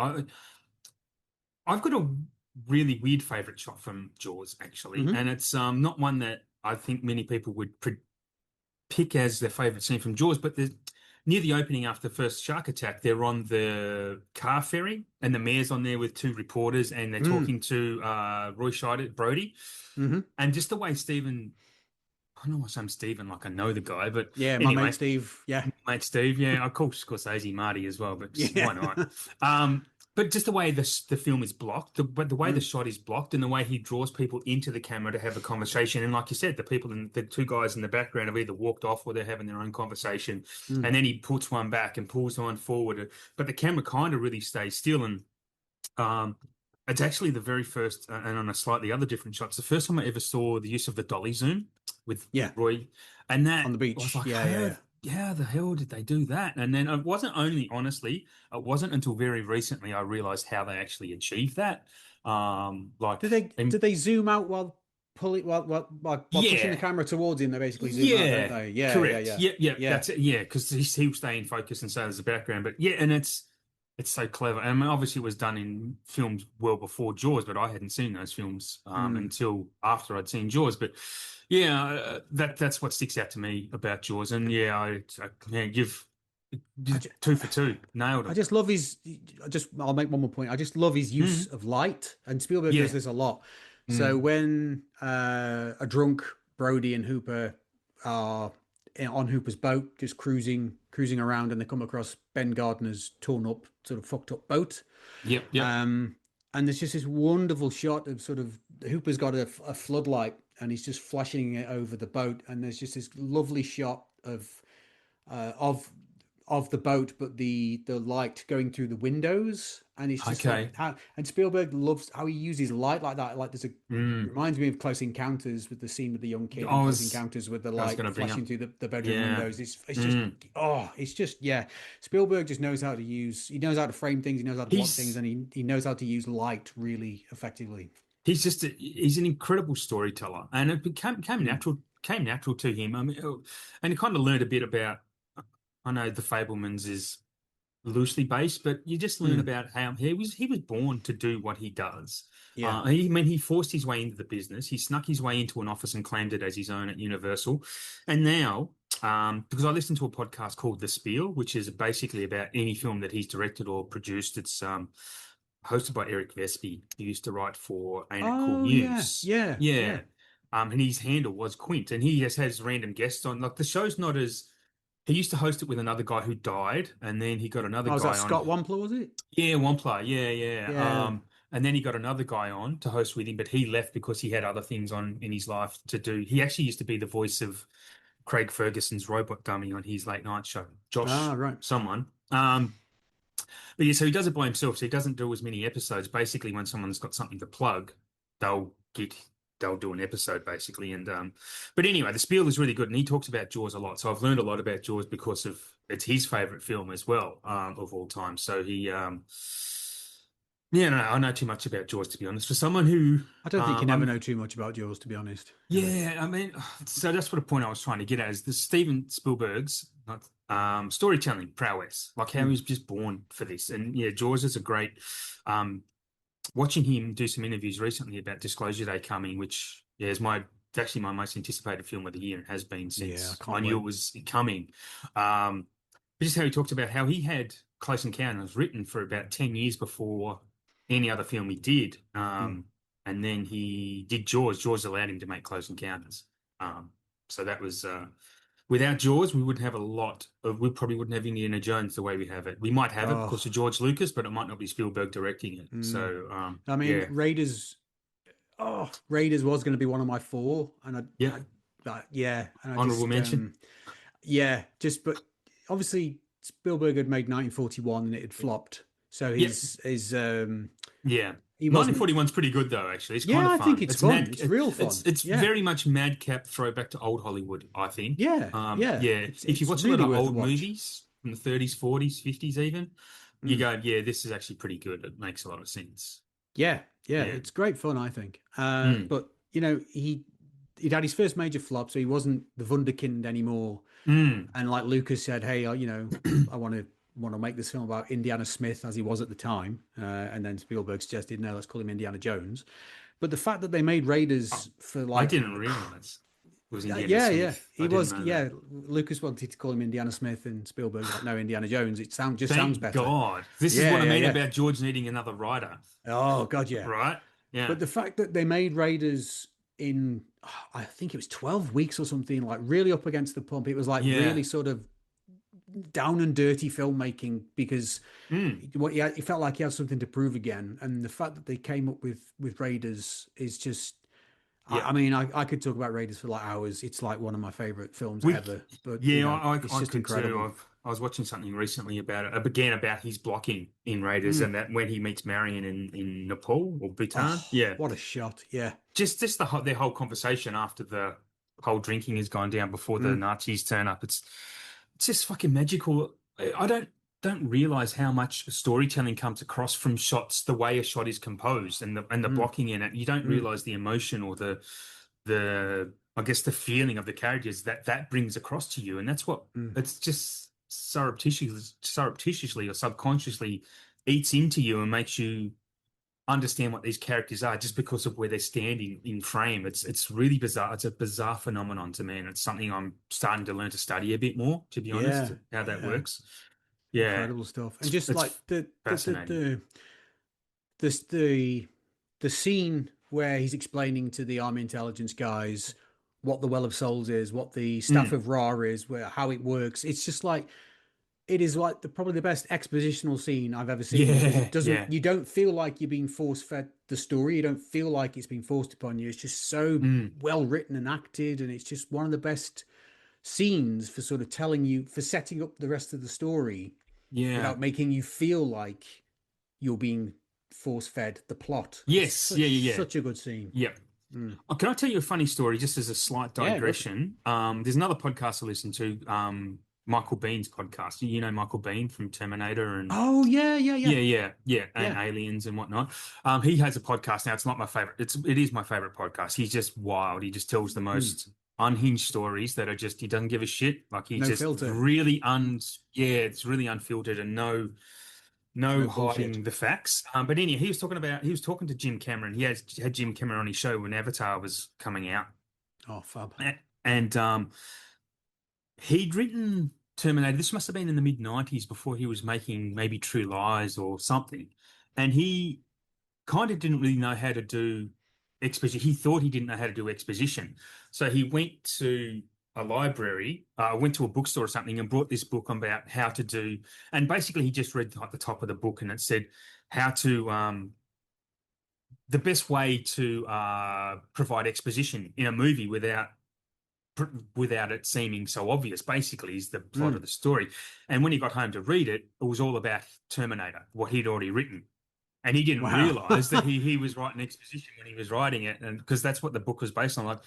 I've got a really weird favorite shot from Jaws, actually, Hmm. and it's not one that I think many people would pick as their favorite scene from Jaws, but near the opening after the first shark attack, they're on the car ferry, and the mayor's on there with two reporters, and they're Mm. talking to Roy Scheider, Brody, Hmm. and just the way Stephen. I don't know why I'm Stephen, like I know the guy, but Yeah, my mate anyway, Steve. Yeah, mate Steve, yeah, of course, Scorsese, Marty as well, but just, yeah. why not? Um, but just the way the film is blocked, but the way the Mm. shot is blocked, and the way he draws people into the camera to have a conversation, and like you said, the two guys in the background have either walked off or they're having their own conversation, Mm. and then he puts one back and pulls one forward, but the camera kind of really stays still, and um, It's actually the very first, and on a slightly other different shot. It's the first time I ever saw the use of the dolly zoom with Yeah, Roy, and on that the was beach. like, Yeah, yeah, yeah. how the hell did they do that? And then it wasn't only, honestly, it wasn't until very recently I realized how they actually achieved that. Do Like, they and do they zoom out while pulling while pushing the yeah, camera towards him? They basically zoom out, don't yeah, they? Yeah, yeah, correct. yeah, Yeah, yeah, yeah. that's it. Yeah, because he'll stay in focus and so does the background. But yeah, and it's so clever. I mean, obviously, it was done in films well before Jaws, but I hadn't seen those films Mm. until after I'd seen Jaws. But yeah, that's what sticks out to me about Jaws. And yeah, man, you've I just just, two for two, nailed I it. just love his. I'll make one more point. I just love his use Mhm. of light, and Spielberg does Yeah. this a lot. So Mm. when a drunk Brody and Hooper are on Hooper's boat, just cruising around, and they come across Ben Gardner's torn up, sort of fucked up boat. Yep. Yep. Um, and there's just this wonderful shot of sort of Hooper's got a floodlight, and he's just flashing it over the boat, and there's just this lovely shot uh, of of the boat, but the light going through the windows, and it's just like Okay. how. And Spielberg loves how he uses light like that. Like there's a Mm. reminds me of Close Encounters with the scene with the young kid in I Close was Encounters with the I was light going to bring flashing up. through the bedroom Yeah. windows. It's just Mm. it's just yeah. Spielberg just knows how to use. He knows how to frame things. He knows how to block things, He's and he knows how to use light really effectively. he's an incredible storyteller, and it Mm, came natural to him. I mean, and he kind of learned a bit about. I know the Fablemans is loosely based, but you just learn mm, about how he was born to do what he does. yeah. He forced his way into the business. He snuck his way into an office and claimed it as his own at Universal, and now. Because I listened to a podcast called The Spiel, which is basically about any film that he's directed or produced. It's hosted by Eric Vespi, who used to write for Ain't It Cool Oh yeah, News. yeah, yeah. Yeah. And his handle was Quint, and he has random guests on. Like the show's not as he used to host it with another guy who died, and then he got another Oh, was that guy on. Scott Wampler? Was it? Yeah, Wampler. Yeah, yeah. Yeah. And then he got another guy on to host with him, but he left because he had other things on in his life to do. He actually used to be the voice of Craig Ferguson's robot dummy on his late night show, Ah, Josh right. someone. But yeah, so he does it by himself. So he doesn't do as many episodes. Basically, when someone's got something to plug, they'll get they'll do an episode basically. And but anyway, the spiel is really good, and he talks about Jaws a lot. So I've learned a lot about Jaws because of it's his favorite film as well of all time. So he yeah, no, I know too much about Jaws to be honest. For someone who I don't think you never I'm know too much about Jaws, to be honest. yeah, I mean, so that's what a point I was trying to get at is the Steven Spielberg's not, storytelling prowess, like how he Mm. was just born for this. And yeah, Jaws is a great. Um, Watching him do some interviews recently about Disclosure Day coming, which yeah, is my it's actually my most anticipated film of the year and has been Yeah, since I I can't knew it wait. was coming. But just how he talked about how he had Close Encounters written for about 10 years before any other film he did. Mm. And then he did Jaws. Jaws allowed him to make Close Encounters. Um, so that was without Jaws, we wouldn't have a lot of, we probably wouldn't have Indiana Jones the way we have it. We might have it Oh, because of George Lucas, but it might not be Spielberg directing it. mm. So I mean, yeah. Raiders. Oh, Raiders was going to be one of my four, and Yep. yeah, and I Honorable just mention. yeah, just but obviously Spielberg had made 1941 and it had flopped, so Yep. his Yeah. he wasn't. 1941's pretty good though, actually. It's kind Yeah, of I think fun. it's It's fun. mad. It's real fun. It's Yeah, very much madcap throwback to old Hollywood, I think. yeah, yeah. Yeah. If you It's watch a lot really of worth a old watch. movies from the 30s, 40s, 50s even, you Mm. go, yeah, this is actually pretty good. It makes a lot of sense. Yeah, yeah, Yeah. it's great fun, I think. Mm. But you know, he'd had his first major flop, so he wasn't the wunderkind anymore. Mm. And like Lucas said, hey, you know, I want to make this film about Indiana Smith as he was at the time. And then Spielberg suggested, no, let's call him Indiana Jones. But the fact that they made I, Raiders for I like, didn't realize it was Indiana yeah, yeah, Smith. I he didn't was, know that. yeah. Lucas wanted to call him Indiana Smith, and Spielberg's like, no, Indiana Jones. It just sounds Thank better. God. This is Yeah, what I yeah, mean yeah. about George needing another writer, Oh God, yeah. right? Yeah. But the fact that they made Raiders in, I think it was 12 weeks or something, like really up against the pump. It was like Yeah. really sort of down and dirty filmmaking because Mm. he felt like he had something to prove again. And the fact that they came up with Raiders is just, Yeah. I mean, I could talk about Raiders for like hours. It's like one of my favorite films We, ever, but you yeah, know, it's I just could too. incredible. I was watching something recently about it. Again, about his blocking in Raiders, Mm. and that when he meets Marion in Nepal or Bhutan. Oh, Yeah, what a shot. Yeah. just their whole conversation after the whole drinking has gone down before the Mm. Nazis turn up. It's just fucking magical. I don't realize how much storytelling comes across from shots, the way a shot is composed and the Mm. blocking in it. You don't Mm. realize the emotion or the I guess the feeling of the characters that brings across to you, and that's what Mm. it's just surreptitiously or subconsciously eats into you and makes you understand what these characters are just because of where they're standing in frame. It's really bizarre. It's a bizarre phenomenon to me, and it's something I'm starting to learn to study a bit more, to be honest, Yeah. how that Yeah. works. Yeah, Incredible stuff. And just it's like the the the fascinating. the this the scene where he's explaining to the army intelligence guys what the Well of Souls is, what the Staff Mm. of Ra is, where how it works. It's just like it is like probably the best expositional scene I've ever seen because it Yeah, doesn't yeah. you don't feel like you're being force fed the story. You don't feel like it's being forced upon you. It's just so Mm. well written and acted, and it's just one of the best scenes for sort of telling you for setting up the rest of the story Yeah. without making you feel like you're being force fed the plot. It's Yes. Yeah, yeah, yeah. such a good scene. Yeah. Mm. Oh, can I tell you a funny story, just as a slight Yeah, go for it. digression? There's another podcast I listen to, Michael Bean's podcast. You know Michael Bean from Terminator and Oh yeah, yeah, yeah, yeah, and yeah. Aliens and whatnot. He has a podcast now. It's not my favorite. It is my favorite podcast. He's just wild. He just tells the Mm. most unhinged stories that are just he doesn't give a shit. Like he No just filter, really yeah, it's really unfiltered and no no bullshit. hiding the facts. But anyway, he was talking to Jim Cameron. He had Jim Cameron on his show when Avatar was coming out, Oh, fab. and he'd written Terminator. This must have been in the mid '90s before he was making maybe True Lies or something, and he kind of didn't really know how to do exposition. He thought he didn't know how to do exposition, so he went to a library, went to a bookstore or something, and brought this book about how to do. And basically, he just read like the top of the book, and it said how to the best way to provide exposition in a movie without it seeming so obvious, basically, is the plot of Mm. the story. And when he got home to read it, it was all about Terminator, what he'd already written. And he didn't Wow. realize that he was writing exposition when he was writing it. And because that's what the book was based on. Like,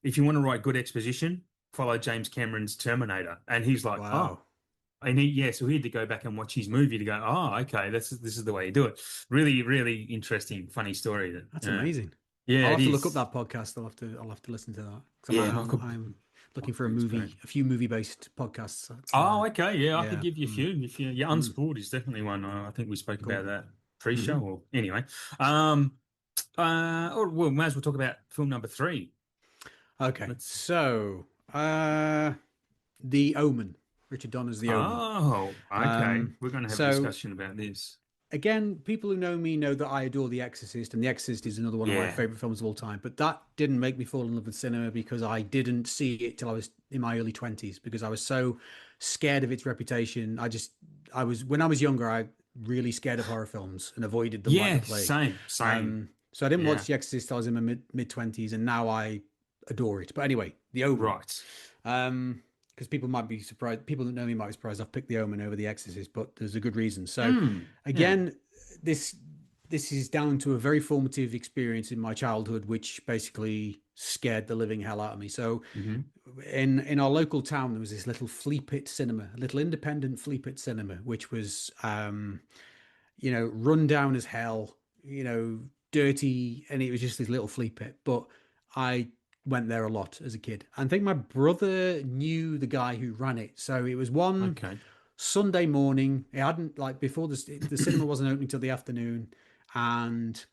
if you want to write good exposition, follow James Cameron's Terminator. And he's like, oh. Wow. And so he had to go back and watch his movie to go, oh, okay, this is the way you do it. Really, really interesting, funny story. That's amazing. Yeah, I'll it have to look up is. that podcast. I'll have to listen to that because Yeah, I'm looking for Michael, great. a few movie based podcasts. That's Oh, okay. Yeah, I could yeah. give you a Mm. few. If you, yeah, Mm. Unspooled is definitely one. I think we spoke Cool. about that pre-show. Hmm. Or anyway, um, or well, may as well talk about film number three. Okay, Let's. so The Omen, Richard Donner's The Omen. Oh, okay. We're going to have a So discussion about this. again, people who know me know that I adore The Exorcist, and The Exorcist is another one of my Yeah. favorite films of all time. But that didn't make me fall in love with cinema because I didn't see it till I was in my early 20s because I was so scared of its reputation. I was when I was younger, I really scared of horror films and avoided them like the Yeah. plague. Same. So I didn't Yeah. watch The Exorcist till I was in my mid 20s, and now I adore it. But anyway, The Omen. Right. Because people might be surprised. People that know me might be surprised I've picked The Omen over The Exorcist, but there's a good reason. So, Yeah. again, this is down to a very formative experience in my childhood, which basically scared the living hell out of me. So, Hmm. in our local town, there was this little flea pit cinema, a little independent flea pit cinema, which was, run down as hell, dirty, and it was just this little flea pit. But I went there a lot as a kid. I think my brother knew the guy who ran it. So it was one Okay. Sunday morning. It hadn't like before the cinema wasn't opening till the afternoon, and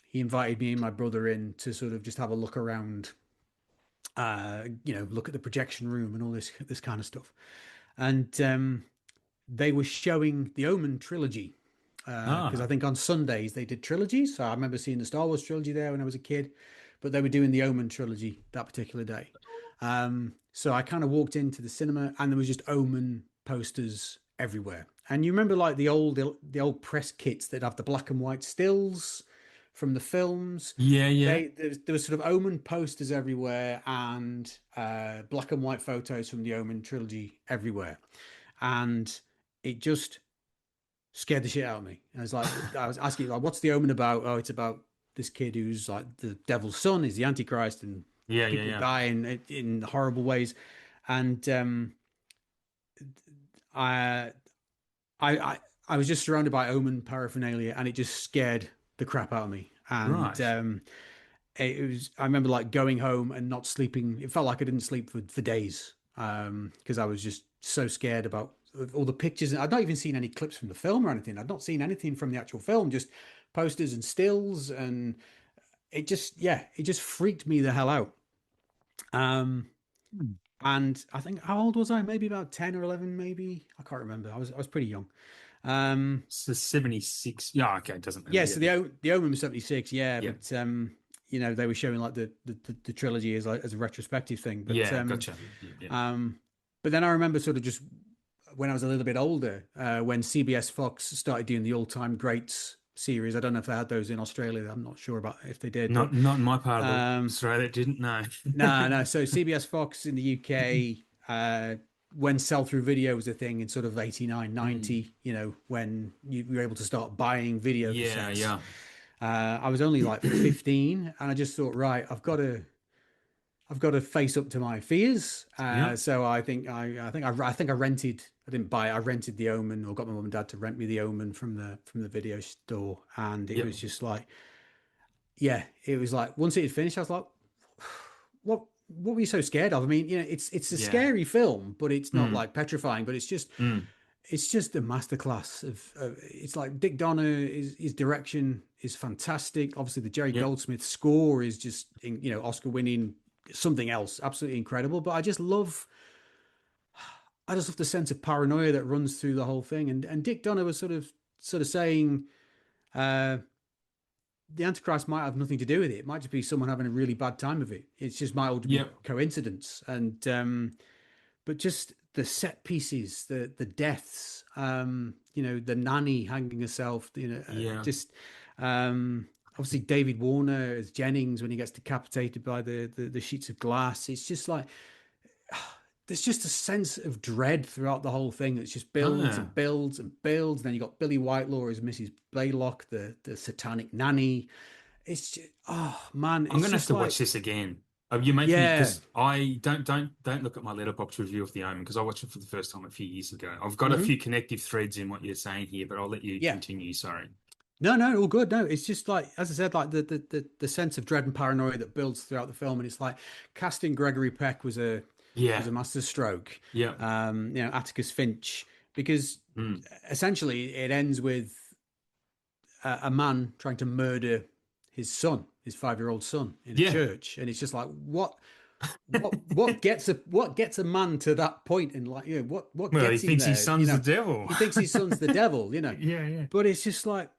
he invited me and my brother in to sort of just have a look around, look at the projection room and all this kind of stuff. And they were showing the Omen trilogy because I Ah. think on Sundays they did trilogies. So I remember seeing the Star Wars trilogy there when I was a kid, but they were doing the Omen trilogy that particular day. So I kind of walked into the cinema and there was just Omen posters everywhere. And you remember like the old press kits that have the black and white stills from the films. Yeah. Yeah. There was sort of Omen posters everywhere and black and white photos from the Omen trilogy everywhere. and it just scared the shit out of me. I was asking, like, what's The Omen about? Oh, it's about this kid who's like the devil's son, is the Antichrist, and Yeah, yeah, people yeah. die in horrible ways. And I, I, I, I was just surrounded by Omen paraphernalia, and it just scared the crap out of me. And Right. it was, I remember like going home and not sleeping. It felt like I didn't sleep for days, because I was just so scared about all the pictures. I'd not even seen any clips from the film or anything. I'd not seen anything from the actual film, just posters and stills. And it just, yeah, it just freaked me the hell out. Um, Hmm. and I think, how old was I? Maybe about 10 or 11, maybe. I can't remember. I was pretty young. Um, So 76. Yeah, okay, it doesn't matter. yeah, Yeah, so yeah. the Omen was 76, yeah, Yeah. but they were showing like the trilogy as like as a retrospective thing. Yeah, gotcha. Yeah, yeah. Um, but then I remember sort of just when I was a little bit older, when CBS Fox started doing the all-time greats series. I don't know if they had those in Australia. I'm not sure about if they did, but Not in my part of um, Australia, didn't know. no, no. So CBS Fox in the UK, when sell-through video was a thing in sort of 89, Mm. 90, when you were able to start buying video Yeah, cassettes. yeah. I was only like 15, and I just thought, right, I've got to face up to my fears. Yeah. So I think I rented. I didn't buy it. I rented The Omen, or got my mum and dad to rent me The Omen from the video store, and it Yep. was just like, yeah, it was like once it had finished, I was like, what were you so scared of? I mean, it's a Yeah. scary film, but it's not Mm. like petrifying. But Mm. it's just a masterclass it's like Dick Donner, his direction is fantastic. Obviously, the Jerry Yep. Goldsmith score is just Oscar winning, something else, absolutely incredible. But I just love the sense of paranoia that runs through the whole thing. And Dick Donner was sort of saying, uh, the Antichrist might have nothing to do with it. It might just be someone having a really bad time of it. It's just might all be Yep. coincidence. And but just the set pieces, the deaths, the nanny hanging herself, Yeah. just obviously David Warner as Jennings when he gets decapitated by the sheets of glass. It's just like there's just a sense of dread throughout the whole thing that's just builds Ah. and builds and builds. And then you got Billy Whitelaw as Mrs. Blaylock, the satanic nanny. It's just, oh man, I'm it's gonna have just to watch like, this again. You're making me yeah. because I don't look at my letterbox review of The Omen because I watched it for the first time a few years ago. I've got a Hmm. few connective threads in what you're saying here, but I'll let you Yeah. continue. Sorry. No, no, all good. No, it's just like, as I said, like the sense of dread and paranoia that builds throughout the film. And it's like casting Gregory Peck Yeah. was a master stroke. Yeah. Atticus Finch, because Mm. essentially it ends with a man trying to murder his 5-year-old son in a Yeah. church. And it's just like, what gets a man to that point, and like, what Well, he gets him thinks his there? son's the devil. He thinks his son's the devil, Yeah, yeah. but it's just like,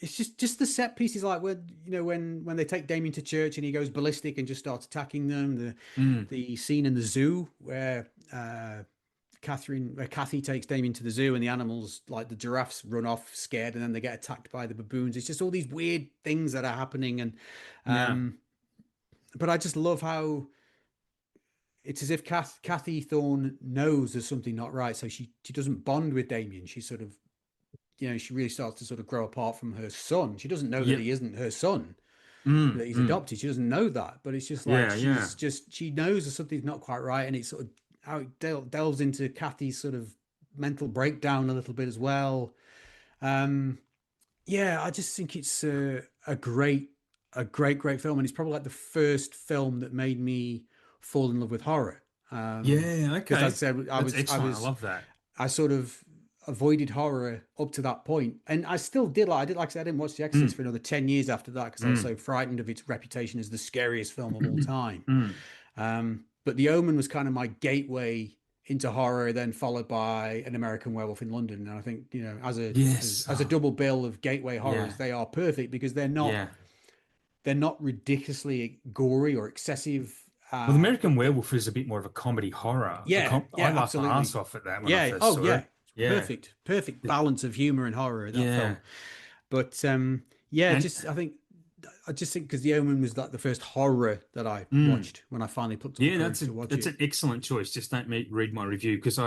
it's just the set pieces, like when they take Damien to church and he goes ballistic and just starts attacking them. Mm. The scene in the zoo where Kathy takes Damien to the zoo, and the animals, like the giraffes, run off scared, and then they get attacked by the baboons. It's just all these weird things that are happening. And Yeah. um but I just love how it's as if Kathy Thorne knows there's something not right, so she doesn't bond with Damien. She sort of, she really starts to sort of grow apart from her son. She doesn't know that Yep. he isn't her son, Mm. that he's Mm. adopted. She doesn't know that, but it's just like Yeah, yeah. she knows that something's not quite right, and it's sort of how it delves into Kathy's sort of mental breakdown a little bit as well. Um, yeah, I just think it's a great film, and it's probably like the first film that made me fall in love with horror. Yeah, Because as I okay. said, That's excellent. I love that. I sort of avoided horror up to that point, and I still did. Like I said, I didn't watch The Exorcist Mm. for another 10 years after that because I was so Mm. frightened of its reputation as the scariest film of all time. Mm. But The Omen was kind of my gateway into horror, then followed by An American Werewolf in London. And I think, Yes. as a Oh, double bill of gateway yeah. horrors, they are perfect because Yeah. they're not ridiculously gory or excessive. Well, the American But Werewolf is a bit more of a comedy horror. yeah, I yeah, laughed my absolutely. ass off at that when I Yeah. first Oh, saw yeah. it. Yeah. Perfect balance of humor and horror in that Yeah. film. But yeah, And I just think because The Omen was like the first horror that I mm, watched when I finally plucked up the yeah, courage to watch that's it. an excellent choice. Just don't read my review because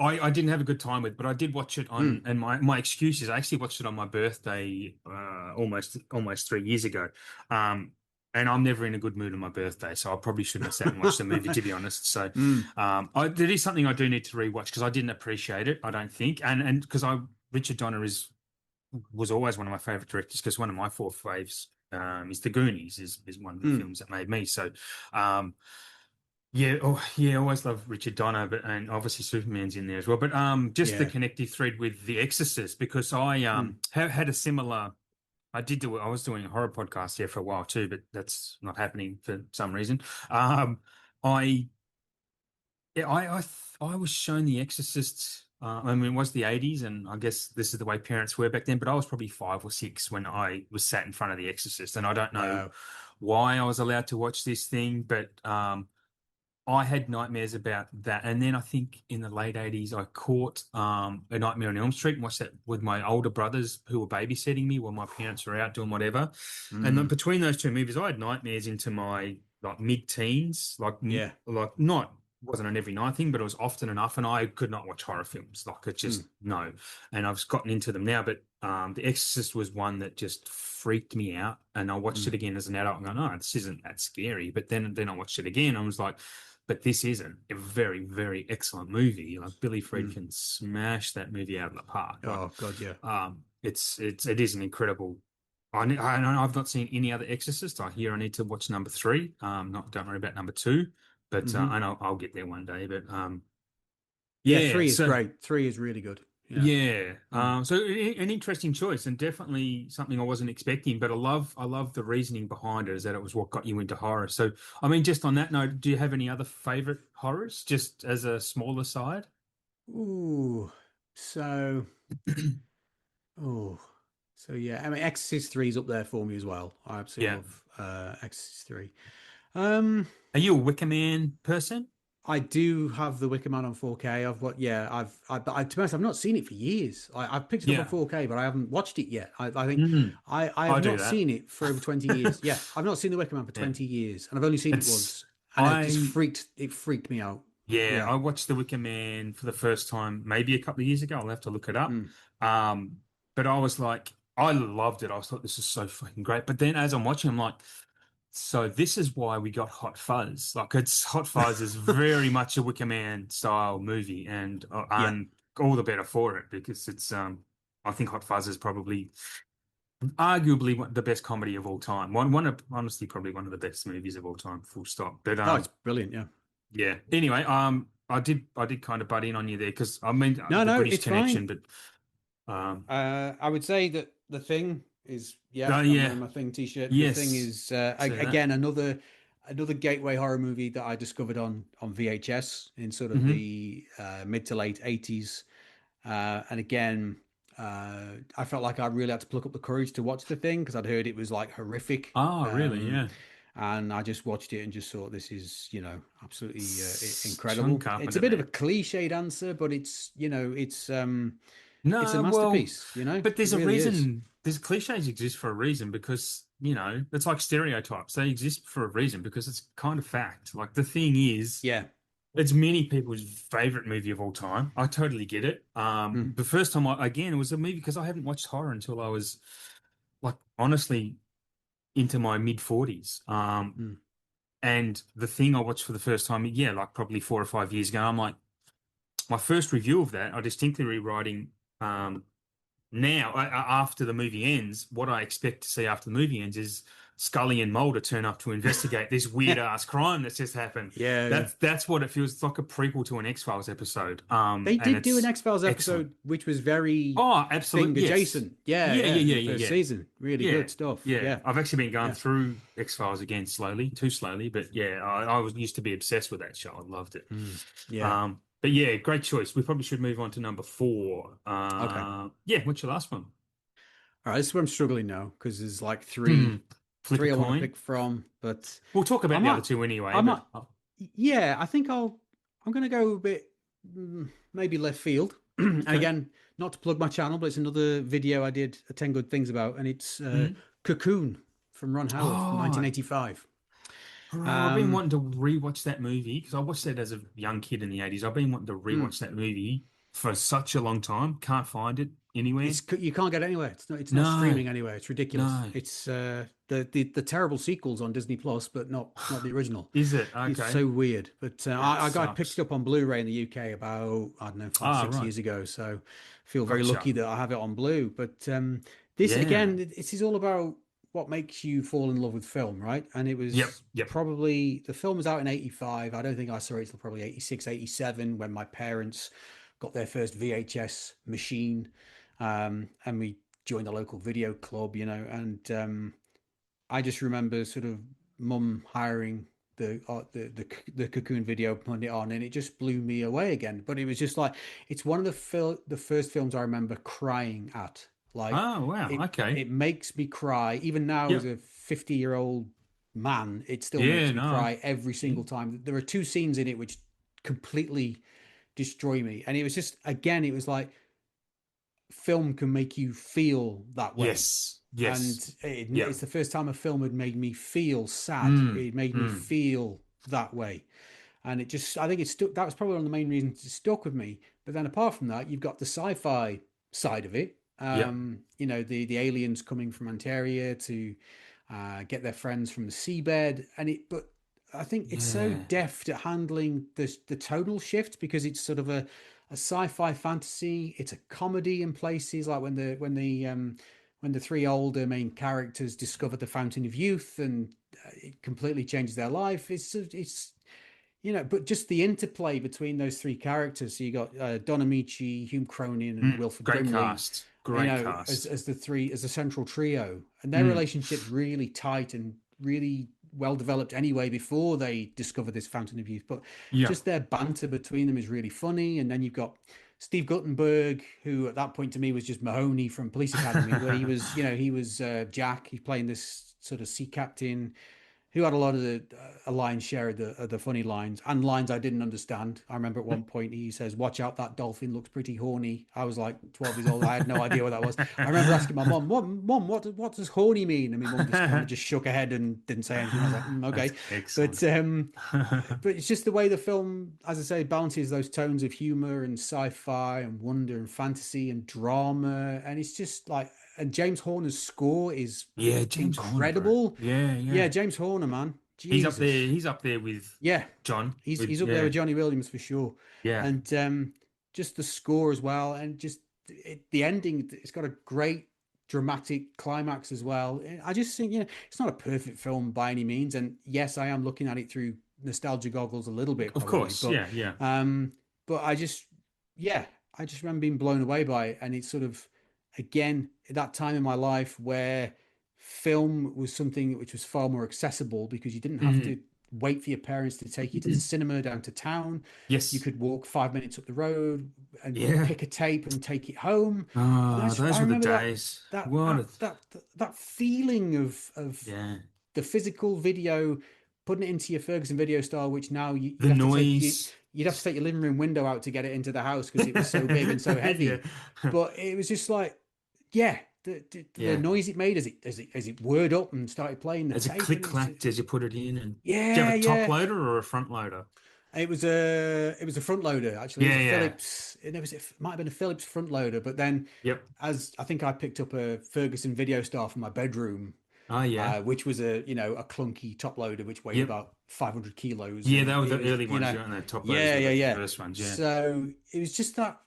I didn't have a good time with, but I did watch it on, Mm. and my excuse is I actually watched it on my birthday, almost 3 years ago. Um, and I'm never in a good mood on my birthday, so I probably shouldn't have sat and watched the movie, to be honest. So, Mm. there is something I do need to rewatch because I didn't appreciate it, I don't think, and because Richard Donner was always one of my favorite directors because one of my four faves, is The Goonies, is one of the Mm. films that made me. So, um, yeah, oh yeah, I always love Richard Donner, but and obviously Superman's in there as well. But just the Yeah. connective thread with The Exorcist because I Mm. had a similar. I was doing a horror podcast here for a while too, but that's not happening for some reason. Um, I yeah, I was shown The Exorcist. I mean, it was the 80s, and I guess this is the way parents were back then. But I was probably 5 or 6 when I was sat in front of The Exorcist, and I don't know Wow. why I was allowed to watch this thing, but I had nightmares about that. And then I think in the late 80s, I caught A Nightmare on Elm Street and watched that with my older brothers who were babysitting me while my parents were out doing whatever. And then Mm. between those two movies, I had nightmares into my like mid-teens, Yeah. like not wasn't an every night thing, but it was often enough. And I could not watch horror films. Like it Mm. just no. And I've gotten into them now, but The Exorcist was one that just freaked me out. And I watched Mm. it again as an adult and go, no, this isn't that scary. But then I watched it again. And I was like, but this isn't a very, very excellent movie. Like Billy Mm. Friedkin smashed that movie out of the park. Like, Oh God, yeah. it is an incredible. I've not seen any other Exorcist. I hear I need to watch number three. Don't worry about number two, but Hmm. I know I'll get there one day. But Yeah, yeah. 3 is So great. 3 is really good. Yeah. yeah. Mm. An interesting choice and definitely something I wasn't expecting, but I love the reasoning behind it is that it was what got you into horror. So, I mean, just on that note, do you have any other favorite horrors just as a smaller side? Ooh. So, oh. So yeah, I mean Exorcist 3 is up there for me as well. I absolutely Yeah. love Exorcist 3. Um Are you a Wicker Man person? I do have the Wicker Man on 4K. I've what? Yeah, to be honest, I've not seen it for years. I've picked it up on Yeah. 4K, but I haven't watched it yet. I think Mm, I I have do not that. seen it for over 20 years. Yeah, I've not seen the Wicker Man for Yeah. 20 years, and I've only seen it It's once, and I it freaked me out. Yeah, Yeah. I watched The Wicker Man for the first time maybe a couple of years ago. I'll have to look it up. Mm. Um, but I was like, I loved it. I thought this is so fucking great. But then as I'm watching, I'm like, so this is why we got Hot Fuzz. Like it's Hot Fuzz is very much a Wicker Man style movie, and Yeah. I'm all the better for it because it's I think Hot Fuzz is probably arguably the best comedy of all time. One of honestly probably one of the best movies of all time. Full stop. But Oh, it's brilliant. Yeah. yeah. Anyway, I did kind of butt in on you there because I mean No, the no, British it's fine. connection, but I would say that the thing is, yeah, oh I'm wearing yeah, my thing t-shirt. The thing yes, is, see that. again, another gateway horror movie that I discovered on VHS in sort of Hmm. the mid to late 80s. And again, I felt like I really had to pluck up the courage to watch the thing because I'd heard it was like horrific. Oh, really? Yeah. And I just watched it and just thought this is, absolutely John incredible. It's a Carpenter, bit of a man. cliched answer, but it's a No, well, masterpiece, it but there's a really is. reason. There's cliches exist for a reason because it's like stereotypes. They exist for a reason because it's kind of fact. Like the thing is, Yeah. it's many people's favorite movie of all time. I totally get it. Mm. The first time again, it was a movie because I hadn't watched horror until I was like honestly into my mid 40s. Mm. And the thing I watched for the first time, yeah, like probably 4 or 5 years ago, I'm like, my first review of that, I distinctly rewriting um, now, after the movie ends, what I expect to see after the movie ends is Scully and Mulder turn up to investigate this weird ass crime that's just happened. Yeah, yeah. That's what it feels. It's like a prequel to an X-Files episode. They And did do an it's X-Files excellent. episode which was very Oh, thing absolutely. Yes. adjacent. Yeah, Yeah, yeah, yeah, in yeah, the yeah, first yeah. season. Really Yeah, good stuff. yeah. Yeah, I've actually been going yeah. through X-Files again slowly, too slowly, but yeah, I was used to be obsessed with that show. I loved it. Mm. Yeah. But yeah, great choice. We probably should move on to number four. Okay. Yeah, what's your last one? All right, this is where I'm struggling now because there's like Hmm. Flip a three I want to coin. pick from, but We'll talk I about the other might, two anyway, I might, but yeah, I think I'm going to go a bit, maybe left field. And okay. again, not to plug my channel, but it's another video I did 10 good things about, and it's Mhm. Cocoon from Ron Howard from Oh, 1985. Bro, I've been Um, wanting to rewatch that movie because I watched that as a young kid in the 80s. I've been wanting to mm. rewatch that movie for such a long time. Can't find it anywhere. You can't get it anywhere. It's not No, streaming anywhere. It's ridiculous. no. It's the terrible sequels on Disney Plus, but not the original. Is it? It's Okay. so weird. But That I picked it sucks. up on Blu-ray in the UK about, I don't know, five, Ah, six right. years ago. So I feel very lucky Gotcha. that I have it on Blue. But this Yeah. again, this is all about what makes you fall in love with film, right? And it Yep. was Yep. probably, the film was out in 85. I don't think I saw it until probably 86, 87 when my parents got their first VHS machine. And we joined a local video club, and I just remember sort of mum hiring the Cocoon video, putting it on, and it just blew me away again. But it was just like it's one of the first films I remember crying at. Like Oh, wow. Okay. it makes me cry even now as Yep. a 50-year-old man. It still Yeah, makes me no. cry every Yeah. single time. There are two scenes in it which completely destroy me, and it was just again, it was like film can make you feel that way. Yes. And Yes. it's Yep. the first time a film had made me feel sad. Mm. It made me Mm. feel that way. And I think it stuck. That was probably one of the main reasons it stuck with me. But then apart from that, you've got the sci-fi side of it. Yep. The aliens coming from Antaria to get their friends from the seabed. But I think it's so Yeah. deft at handling the tonal shift because it's sort of a sci-fi fantasy. It's a comedy in places like when the three older main characters discover the Fountain of Youth and it completely changes their life. But just the interplay between those three characters. So you got Don Amici, Hume Cronin, and Mm. Wilford Great Brimley. cast. Great cast. As the central trio, and their Mm. relationship's really tight and really well developed anyway before they discover this Fountain of Youth. But Yep. just their banter between them is really funny. And then you've got Steve Guttenberg, who at that point to me was just Mahoney from Police Academy, but he was Jack. He's playing this sort of sea captain who had a lot of a lion's share of the funny lines and lines I didn't understand. I remember at one point he says, "Watch out, that dolphin looks pretty horny." I was like 12 years old. I had no idea what that was. I remember asking my mom, what does horny mean?" And my mom just kind of just shook her head and didn't say anything. I was like, That's okay. But excellent. but it's just the way the film, as I say, balances those tones of humor and sci-fi and wonder and fantasy and drama. And it's just like, and James Horner's score is Yeah, James Horner, bro. incredible. Yeah, Yeah, yeah. James Horner, man. He's up there. Jesus. He's up there with Yeah, John. he's up there Yeah, with Johnny Williams for sure. yeah. And just the score as well, and just the ending. It's got a great dramatic climax as well. I just think it's not a perfect film by any means. And yes, I am looking at it through nostalgia goggles a little bit Of probably, course. Yeah, yeah. um, but yeah, I just remember being blown away by it, and it's sort of again at that time in my life where film was something which was far more accessible because you didn't have Mhm. to wait for your parents to take you to the cinema down to town. You Yes. could walk 5 minutes up the road and Yeah. pick a tape and take it home. And Ah, I those were the remember days. What a that feeling of yeah. the physical video, putting it into your Ferguson video style, which now The noise. you'd have to take your living room window out to get it into the house because it was so big and so Yeah. heavy. But it was just like, yeah, the Yeah. noise it made as it whirred up and started playing the As a tape, click and it was clacked as you put it in, and do you yeah, have a top yeah. loader or a front loader? It was a front loader actually. It was Yeah, a yeah. Philips. It might have been a Philips front loader, but then Yep. as I think I picked up a Ferguson Video Star for my bedroom, Oh yeah. which was a clunky top loader which weighed Yep. about 500 kilos, Yeah, and they were it the was early ones, weren't they? Top loaders yeah, were yeah, the yeah. first ones, yeah. So it was just that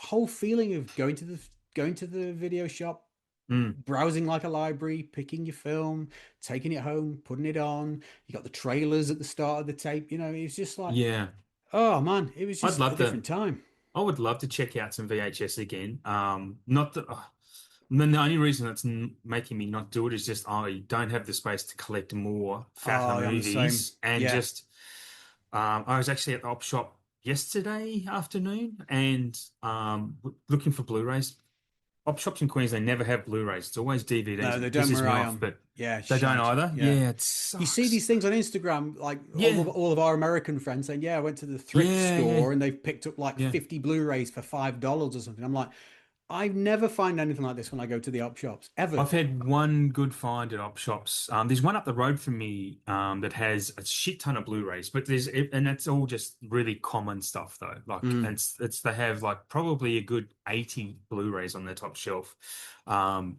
whole feeling of going to the video shop, Mm. browsing like a library, picking your film, taking it home, putting it on. You got the trailers at the start of the tape. It was just like, Yeah. oh man, it was I'd just a love to different time. I would love to check out some VHS again. Not that the only reason that's making me not do it is just I don't have the space to collect more fatter Oh, I'm the same. movies, and Yeah. just I was actually at the op shop yesterday afternoon and looking for Blu-rays. Op shops in Queensland never have Blu-rays. It's always DVDs, No, and they it don't, pisses me Mariah. off. But Yeah, they don't shite. either. Yeah. Yeah, it You see sucks. these things on Instagram, like Yeah, all of our American friends saying, "Yeah, I went to the thrift yeah, yeah, store and they've picked up like yeah. 50 Blu-rays for $5 or something." I'm like, I never find anything like this when I go to the op shops ever. I've had one good find at op shops. There's one up the road from me that has a shit ton of Blu-rays, but and it's all just really common stuff though. Like Mm, it's they have like probably a good 80 Blu-rays on their top shelf, and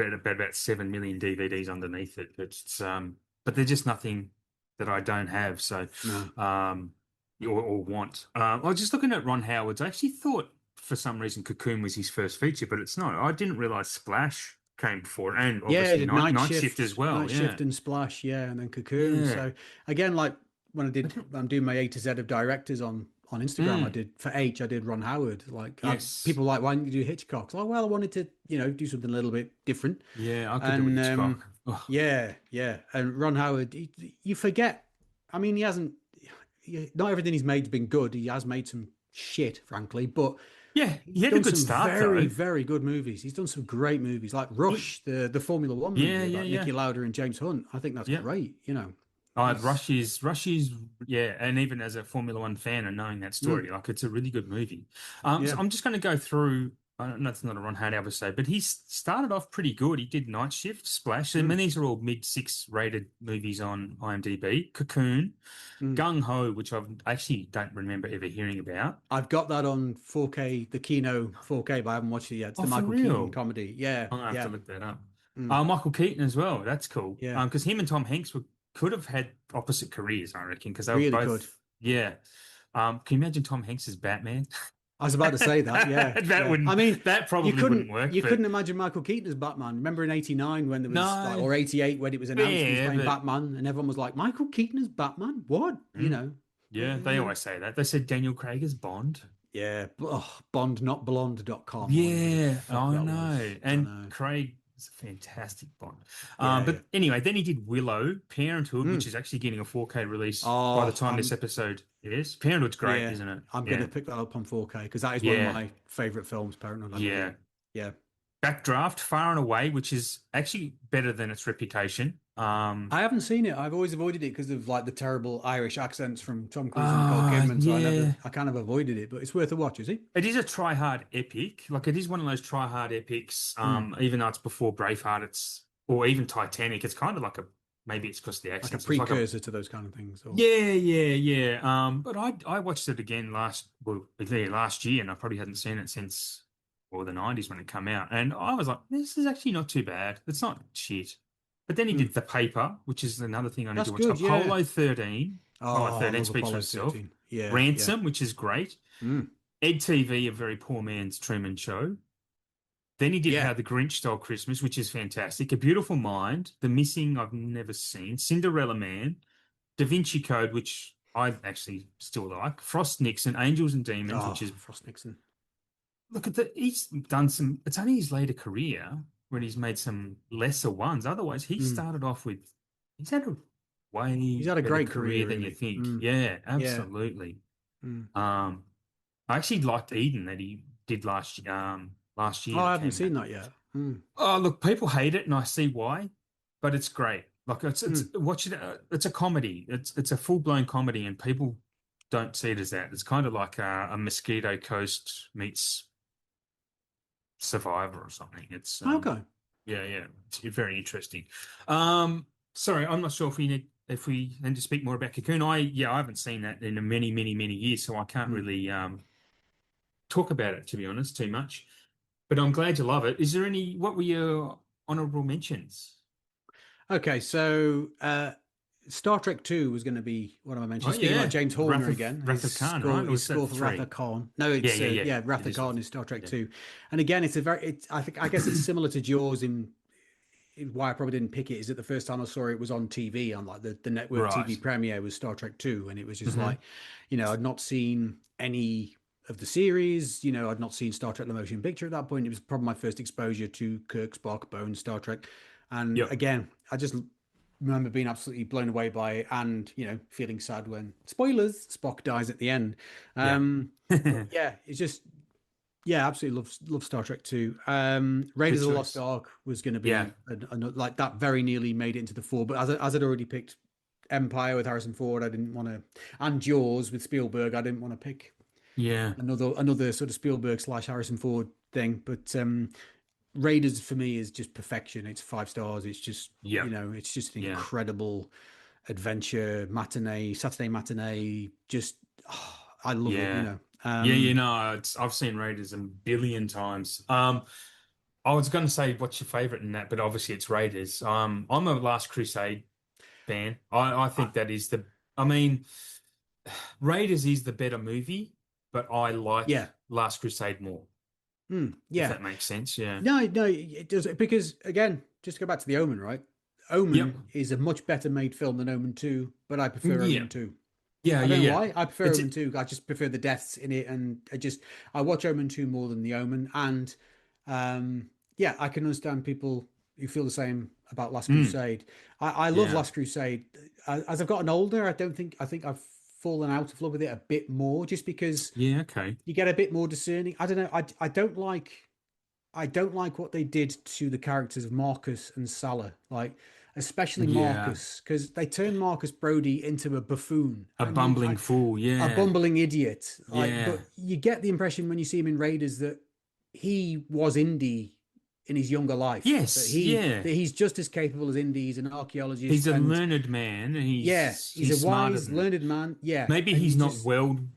about 7 million DVDs underneath it. But they're just nothing that I don't have. So, no. um, or want. I was just looking at Ron Howard's. I actually thought for some reason Cocoon was his first feature, but it's not. I didn't realize Splash came before, and Yeah, obviously did Night Shift as well. Night Yeah, Shift and Splash, yeah, and then Cocoon. yeah. So again, like when I didn't- I'm doing my A to Z of directors on Instagram, I Mm, did for H, I did Ron Howard. yes, People like, why didn't you do Hitchcock? So, well, I wanted to, do something a little bit different. yeah. I could do And Hitchcock. Oh, yeah, yeah, and Ron Howard, you forget. I mean, he hasn't. Not everything he's made's been good. He has made some shit, frankly, but yeah, he he's had a done good some start very, though. very good movies. He's done some great movies, like He, Rush, the Formula One yeah, movie yeah, about yeah, Niki Lauda and James Hunt. I think that's yeah. great. Rush He's yeah, and even as a Formula One fan and knowing that mm, story, like it's a really good movie. So yeah. I'm just going to go through. I don't know, it's not a Ron Howard episode, but he started off pretty good. He did Night Shift, Splash. I mean, Mm, these are all mid-6 rated movies on IMDb. Cocoon, mm. Gung Ho, which I actually don't remember ever hearing about. I've got that on 4K, the Kino 4K, but I haven't watched it yet. It's Oh, the for Michael Keaton real? comedy. Yeah, I'm gonna have to yeah, look that up. mm, Michael Keaton as well. That's cool. yeah. Because him and Tom Hanks could have had opposite careers, I reckon, because they were Really good. both, yeah. Can you imagine Tom Hanks as Batman? I was about to say that. Yeah, That yeah. I wouldn't, mean, that probably wouldn't work, you but couldn't imagine Michael Keaton as Batman. Remember in '89 when there was like, no, or '88 when it was announced he was yeah, playing but Batman, and everyone was like, Michael Keaton as Batman? What? mm, But yeah, they always say that. They said Daniel Craig as Bond. yeah. Bondnotblonde.com or whatever the Yeah, fuck I that know. was. I And know. Craig is a fantastic Bond. Yeah, yeah. But anyway, then he did Willow, Parenthood, which Mm. is actually getting a 4K release by the Oh, time this episode is. Parenthood's great, yeah. isn't it? I'm gonna Yeah. pick that up on 4K because that is one of Yeah. my favorite films. Parenthood, I love it. Yeah. Yeah. Backdraft, Far and Away, which is actually better than its reputation. I haven't seen it. I've always avoided it because of like the terrible Irish accents from Tom Cruise and Nicole Kidman. So Yeah. I kind of avoided it, but it's worth a watch, is it? It is a try-hard epic. Like it is one of those try-hard epics. Mm. Even though it's before Braveheart, or even Titanic, it's kind of like maybe it's because the Like a accents. It's like a precursor to those kind of things. Or yeah, yeah, yeah. But I watched it again last year, and I probably hadn't seen it since the 90s when it came out, and I was like, this is actually not too bad. It's not shit. But then he mm. did The Paper, which is another thing I need That's to watch. good, yeah. Apollo 13. Apollo Oh, I 13 love speaks for Apollo itself. 13. Yeah, yeah. Ransom, which is great. Mm. Ed TV, A Very Poor Man's Truman Show. Then he did Yeah. How the Grinch Stole Christmas, which is fantastic. A Beautiful Mind. The Missing, I've never seen. Cinderella Man. Da Vinci Code, which I actually still like. Frost Nixon, Angels and Demons, which Oh, is Frost Nixon. look at he's done some. It's only his later career when he's made some lesser ones. Otherwise, he Mm. started off with he's had a way He's had a better great career career, than you really. think. Mm. Yeah, Yeah. absolutely. Mm. I actually liked Eden that he did last Oh, year I that haven't came out. seen that yet. Mm. Oh, look, people hate it, and I see why, but it's great. Like it's Mm. watch it. It's a comedy. It's a full blown comedy, and people don't see it as that. It's kind of like a Mosquito Coast meets Survivor or something. It's Okay. yeah, yeah, it's very interesting. Sorry, I'm not sure if we need to speak more about Cocoon. I haven't seen that in many, many, many years, so I can't Mm. really talk about it to be honest too much. But I'm glad you love it. Is there what were your honorable mentions? Okay, so Star Trek 2 was going to be one of my Oh mentions. Speaking about yeah, James Horner again, Wrath of Khan, right? Or his was score that for Wrath three? of Khan. No, Yeah, it's yeah, yeah. yeah, Wrath It of is Khan is Star Trek yeah. 2. And again, I guess it's similar to Jaws why I probably didn't pick it is that the first time I saw it was on TV on like the network TV Right. premiere was Star Trek 2, and it was just Hmm. like, I'd not seen any of the series, I'd not seen Star Trek the motion picture at that point. It was probably my first exposure to Kirk, Spock, Bones, Star Trek. And Yep. again, I just remember being absolutely blown away by it and, feeling sad when spoilers, Spock dies at the end. Yeah. But yeah, it's just yeah, absolutely love Star Trek too. Good Raiders of the Lost choice. Ark was going to Yeah. be like that. Very nearly made it into the four, but as I'd already picked Empire with Harrison Ford, I didn't want to, and Jaws with Spielberg, I didn't want to pick Yeah. another sort of Spielberg / Harrison Ford thing. But Raiders for me is just perfection. It's 5 stars. It's just, Yeah, it's just an yeah, incredible adventure matinee, Saturday matinee. Just, I love it. yeah, yeah. I've seen Raiders a billion times. I was going to say, what's your favorite in that? But obviously, it's Raiders. I'm a Last Crusade fan. I I, think that is the. I mean, Raiders is the better movie, but I like yeah, Last Crusade more. If yeah. that makes sense. Yeah. No, no, it does because again, just to go back to the Omen, right? Yep. Omen is a much better made film than Omen 2, but I prefer Yeah. Omen 2. Yeah. I Yeah. don't know Yeah. why. I prefer It's Omen 2. I just prefer the deaths in it, and I watch Omen 2 more than the Omen. And yeah, I can understand people who feel the same about Last mm, Crusade. I love yeah. Last Crusade. As I've gotten older, I think I've fallen out of love with it a bit more, just because Yeah. Okay. you get a bit more discerning. I don't know. I don't like what they did to the characters of Marcus and Salah, like especially Yeah. Marcus, because they turned Marcus Brody into a buffoon, A and you, bumbling fool. a Yeah. bumbling idiot. Like, Yeah. but you get the impression when you see him in Raiders that he was Indy in his younger life, Yes. Yeah. that he's just as capable as Indy. He's an archaeologist, He's a and learned man. yeah, he's a He's smarter wise, than learned man. Yeah, maybe and you just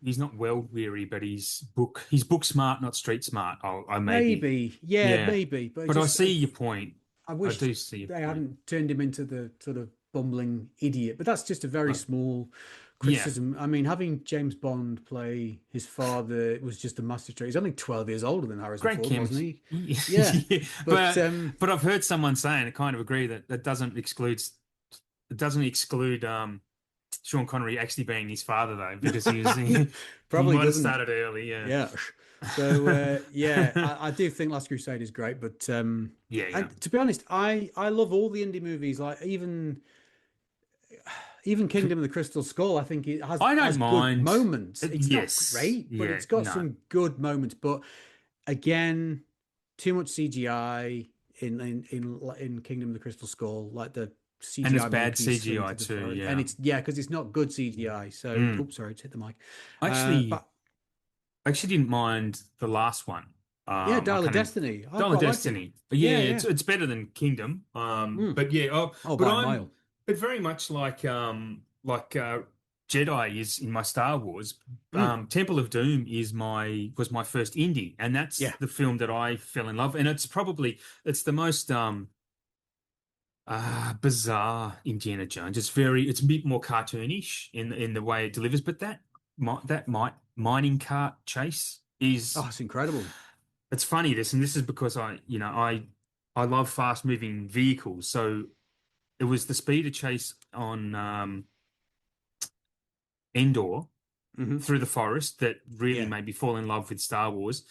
he's not world weary, but he's book smart, not street smart. I maybe. maybe, yeah, Yeah. maybe, but But I see your point. I I wish do see your they point. hadn't turned him into the sort of bumbling idiot. But that's just a very Uh, small yeah. criticism. I mean, having James Bond play his father was just a masterstroke. He's only 12 years older than Harrison Great Ford, wasn't chemistry. he? Yeah. Yeah. But But I've heard someone saying I kind of agree that it doesn't exclude Sean Connery actually being his father though, because he probably might have doesn't. started early. Yeah. Yeah. So yeah, I do think Last Crusade is great, but Yeah. Yeah. and to be honest, I love all the indie movies. Like even Kingdom of the Crystal Skull, I think it I don't has good mind. moments. It's not Yes. great, but Yeah. it's got No. some good moments. But again, too much CGI in Kingdom of the Crystal Skull, like the And it's CGI bad monkeys swim CGI through the too. forest, and Yeah. it's yeah, because it's not good CGI. So, Mm. oops, sorry, it's hit the mic. Actually, But I actually didn't mind the last one. yeah, I Dial of kind of Destiny, I Dial of quite liked it. Destiny. Yeah, Yeah, yeah. it's better than Kingdom. Mm. But yeah, Oh, but by a I'm mile. but very much like Jedi is in my Star Wars. Mm. Temple of Doom was my first indie, and that's Yeah. the film that I fell in love. And it's the most bizarre Indiana Jones. It's a bit more cartoonish in the way it delivers, but that mining cart chase Oh, is it's incredible. it's funny this is because I love fast moving vehicles. So it was the speeder chase on Endor Hmm. through the forest that really Yeah, made me fall in love with Star Wars.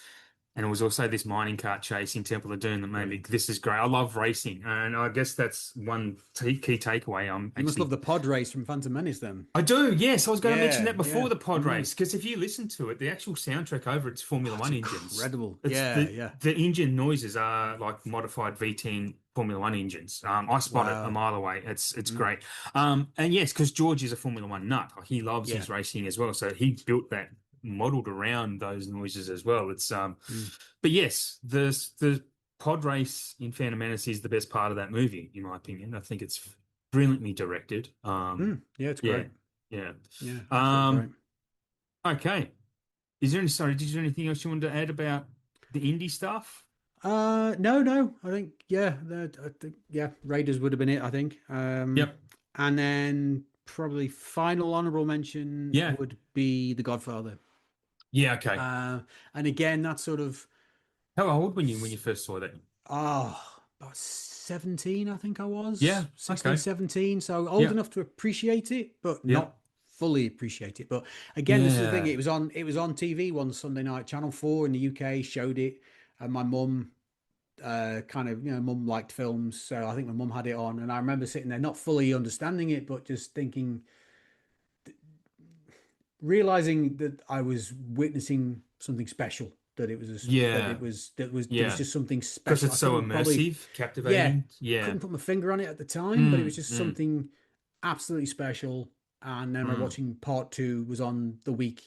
And it was also this mining cart chase in Temple of Doom that made me, brilliant. this is great. I love racing. And I guess that's one key takeaway. You must love the pod race from Phantom Menace then. I do. Yes. I was going to mention Yeah, that before yeah. the pod Hmm. race, because if you listen to it, the actual soundtrack over it's Oh, Formula it's One engines. incredible. It's Yeah, yeah. the engine noises are like modified V10 Formula One engines. I spot it a Wow. mile away. It's Mm. great. And yes, because George is a Formula One nut. Like, he loves Yeah. his racing as well. So he built that modeled around those noises as well. Mm. But yes, the pod race in Phantom Menace is the best part of that movie, in my opinion. I think it's brilliantly directed. Mm. Yeah, it's Yeah, great. yeah. Yeah, absolutely great. Um, okay. Did you do anything else you wanted to add about the indie stuff? No, no. I think yeah, I think yeah, Raiders would have been it, I think. Yep. And then probably final honorable mention Yeah. would be The Godfather. Yeah, okay. Uh, and again, that sort of How old when you first saw that? about 17, I think I was Yeah, 16, okay. 17. So old Yeah. enough to appreciate it, but Yeah. not fully appreciate it. But again, this is the thing. Yeah. It was on TV one Sunday night. Channel 4 in the UK showed it, and my mum kind of, mum liked films, so I think my mum had it on, and I remember sitting there not fully understanding it, but just thinking, realizing that I was witnessing something special. That it was Yeah. there was Yeah. just something Because special. I it's so couldn't probably, immersive, yeah, captivating. Yeah. couldn't put my finger on it at the time, but it was Mm, just mm, something absolutely special. And then I remember mm. watching part two was on a week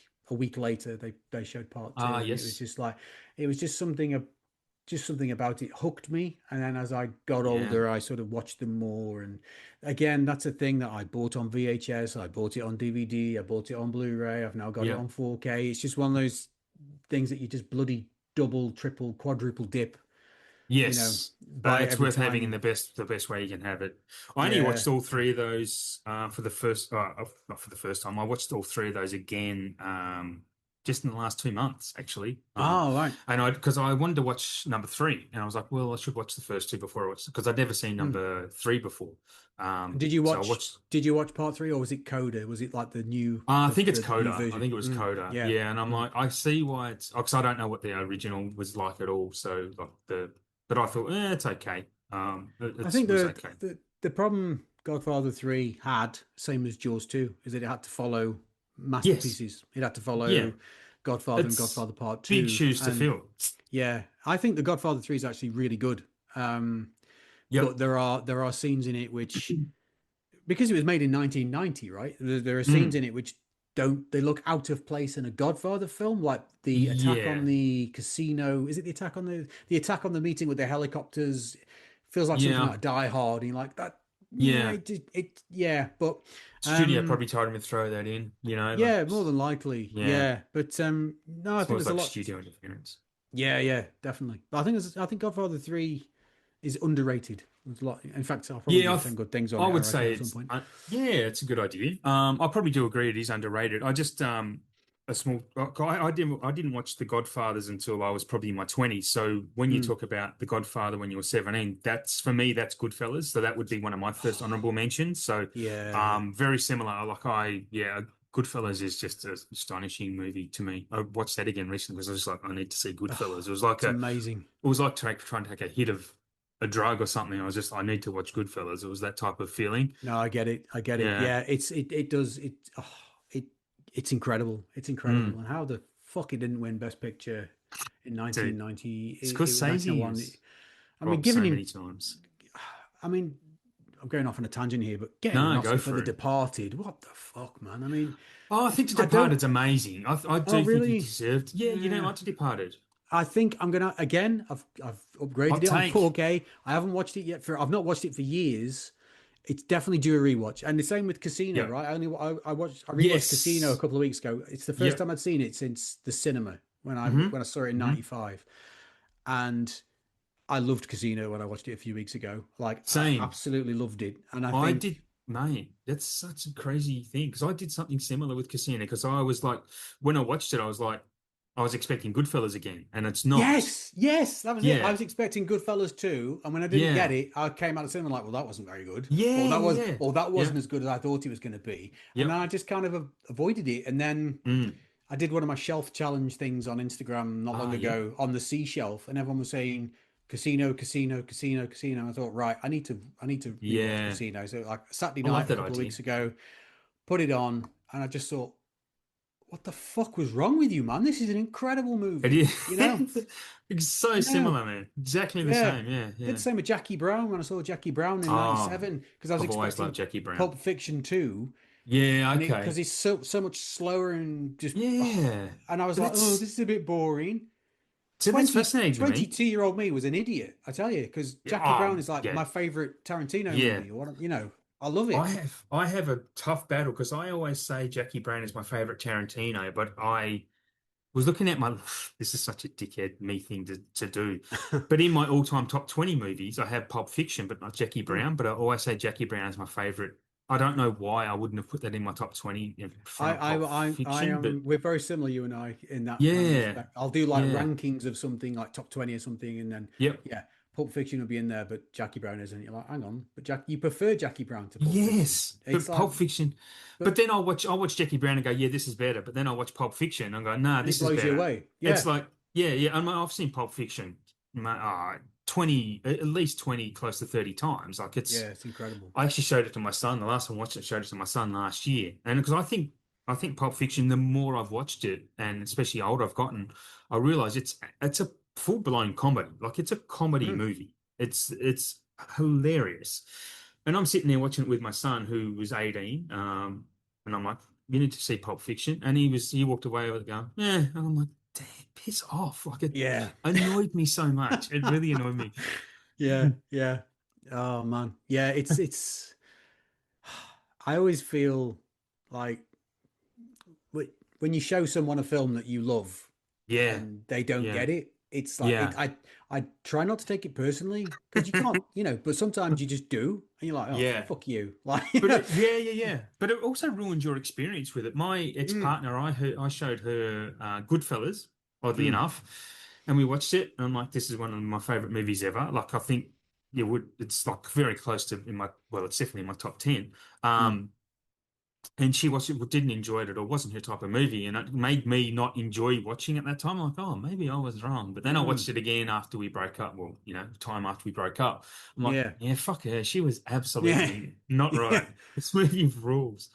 later. They showed part two, Ah, and it was yes. just like it was just something. just something about it hooked me. And then as I got Yeah. older, I sort of watched them more. And again, that's a thing that I bought on VHS, I bought it on DVD, I bought it on Blu-ray, I've now got it Yeah. on 4K. It's just one of those things that you just bloody double, triple, quadruple dip, you know, Yes. buy it It's every worth having in time. the best way you can have it. I only Yeah. watched all three of those for the first not for the first time. I watched all three of those again just in the last 2 months actually. Oh, right. And I because I wanted to watch number three and I was like, well, I should watch the first two before I watch because I'd never seen Hmm. number three before. Did you So I watch watched did you watch part three, or was it Coda? Was it like I think it's the new Coda. I version? think it was Coda. Yeah. Yeah, and I'm Mm. like, I see why it's because I don't know what the original was like at all. So like but I thought, it's okay. I It think was okay. the problem Godfather 3 had, same as Jaws 2, is that it had to follow Yes, masterpieces. It had to yeah, follow Godfather and it's Godfather Part big 2. shoes to And fill. yeah, I think the Godfather 3 is actually really good. But Yep. there are scenes in it which, because it was made in 1990, right? There are scenes Mm, in it which don't, they look out of place in a Godfather film, like the attack on yeah, the casino. Is it the attack on the meeting with the helicopters? Feels like something yeah, like Die Hard. And you're like that. Yeah, yeah. yeah, but Studio um, probably told him to throw that in. Like yeah, more than likely, yeah, yeah. But no, I it's think almost there's a like lot. studio interference. Yeah, yeah, definitely. But I think Godfather 3 is underrated. There's a lot. In fact, I'll probably Yeah, do 10 good things on I it, I would reckon, say at some it's point. yeah, it's a good idea. I probably do agree it is underrated. I just a small I didn't watch The Godfathers until I was probably in my 20s. So when you Mm. talk about The Godfather when you were 17, that's for me that's Goodfellas. So that would be one of my first honorable mentions. So Yeah, yeah. very similar. Like Goodfellas is just an astonishing movie to me. I watched that again recently because I was like, I need to see Goodfellas. Oh, it's amazing. It was like trying to take a hit of a drug or something. I need to watch Goodfellas. It was that type of feeling. No, I get it. I get it. Yeah. Yeah, it does it it's incredible. It's incredible. Mm. And how the fuck it didn't win Best Picture in Dude, 1990. it's It because was 1901. Stacey's I mean, robbed giving so him many times. I mean, I'm going off on a tangent here, but getting an No, go Oscar for The for it. Departed, what the fuck, man? I mean, Oh, I think The I don't Departed's amazing. I oh do think he really? deserved. Yeah, you don't Yeah. like The Departed. I think I'm gonna again. I've upgraded Hot it on take. 4K. I haven't watched it yet for. I've not watched it for years. It's definitely due a rewatch. And the same with Casino, Yep. right? I rewatched Casino a Yes. couple of weeks ago. It's the first Yep. time I'd seen it since the cinema Hmm. when I saw it in Hmm. '95, and I loved Casino when I watched it a few weeks ago. Like I Same. absolutely loved it. And I I think did, mate. That's such a crazy thing because I did something similar with Casino because I was like, when I watched it, I was like, I was expecting Goodfellas again, and it's not. yes, that was it. I Yeah. was expecting Goodfellas too, and when I didn't get Yeah. it, I came out of the cinema like, well, that wasn't very good, Yeah. Yeah. or that Yeah. wasn't as good as I thought it was going to be, and then Yep. I just kind of avoided it. And then Mm. I did one of my shelf challenge things on Instagram not long Ah, yep. ago on the sea shelf, and everyone was saying casino, casino, casino, casino. I thought, right, I need to rewatch Yeah. Casino. So like Saturday I love night a that couple of idea. weeks ago, put it on, and I just thought, what the fuck was wrong with you, man? This is an incredible It movie, is. It's so Yeah. similar, man. Exactly the Yeah. same. Yeah. Did Yeah. the same with Jackie Brown when I saw Jackie Brown in Oh, '97 because I was I've always loved expecting Jackie Brown. Pulp Fiction 2, Yeah. and it Okay. because it's so much slower and just Yeah. and I was But like, oh, this is a bit boring. that's 20 fascinating to me. 22-year-old me was an idiot, I tell you, because Yeah. Jackie Brown is like Yeah. my favorite Tarantino Yeah. movie. Or what, I love it. I have a tough battle because I always say Jackie Brown is my favorite Tarantino, but I was looking at my this is such a dickhead me thing to do. But in my all-time top 20 movies, I have Pulp Fiction, but not Jackie Hmm. Brown. But I always say Jackie Brown is my favorite. I don't know why I wouldn't have put that in my top 20 in front of Pulp I Fiction, but am. We're very similar, you and I, in that yeah, respect. I'll do like yeah, rankings of something, like top 20 or something, and then yep. yeah, Pulp Fiction will be in there, but Jackie Brown isn't. You're like, hang on, but you prefer Jackie Brown to Pulp Fiction. Yes, It's but like, Pulp Fiction. But but then I'll watch Jackie Brown and go, yeah, this is better. But then I'll watch Pulp Fiction and go, nah, and it this is blows you better. away. It's Yeah, like, yeah, yeah. I've seen Pulp Fiction, 20, at least 20, close to 30 times. Like yeah, it's incredible. I actually showed it to my son. The last time I watched it, showed it to my son last year. And because I think Pulp Fiction, the more I've watched it, and especially older I've gotten, I realize it's a full-blown comedy. Like it's a comedy Mm. movie. It's hilarious. And I'm sitting there watching it with my son who was 18. And I'm like, you need to see Pulp Fiction. And he walked away with it going, yeah. And I'm like, damn, piss off. Like it Yeah. annoyed me so much. It really annoyed me. Yeah, yeah. Oh man. Yeah, I always feel like when you show someone a film that you love Yeah, and they don't yeah, get it, it's like yeah. I try not to take it personally because you can't, but sometimes you just do and you're like, oh, Yeah. fuck you. Like, But yeah, yeah, yeah. But it also ruined your experience with it. My mm, ex-partner, I showed her Goodfellas, oddly mm, enough, and we watched it. And I'm like, this is one of my favorite movies ever. Like, I think it's like very close to well, it's definitely in my top 10. mm, And she didn't enjoy it at all. It wasn't her type of movie, and it made me not enjoy watching it at that time. I'm like, oh, maybe I was wrong. But then I mm, watched it again after we broke up. Well, time after we broke up. I'm like, yeah, yeah, fuck her. She was yeah, absolutely not yeah, right. This movie rules.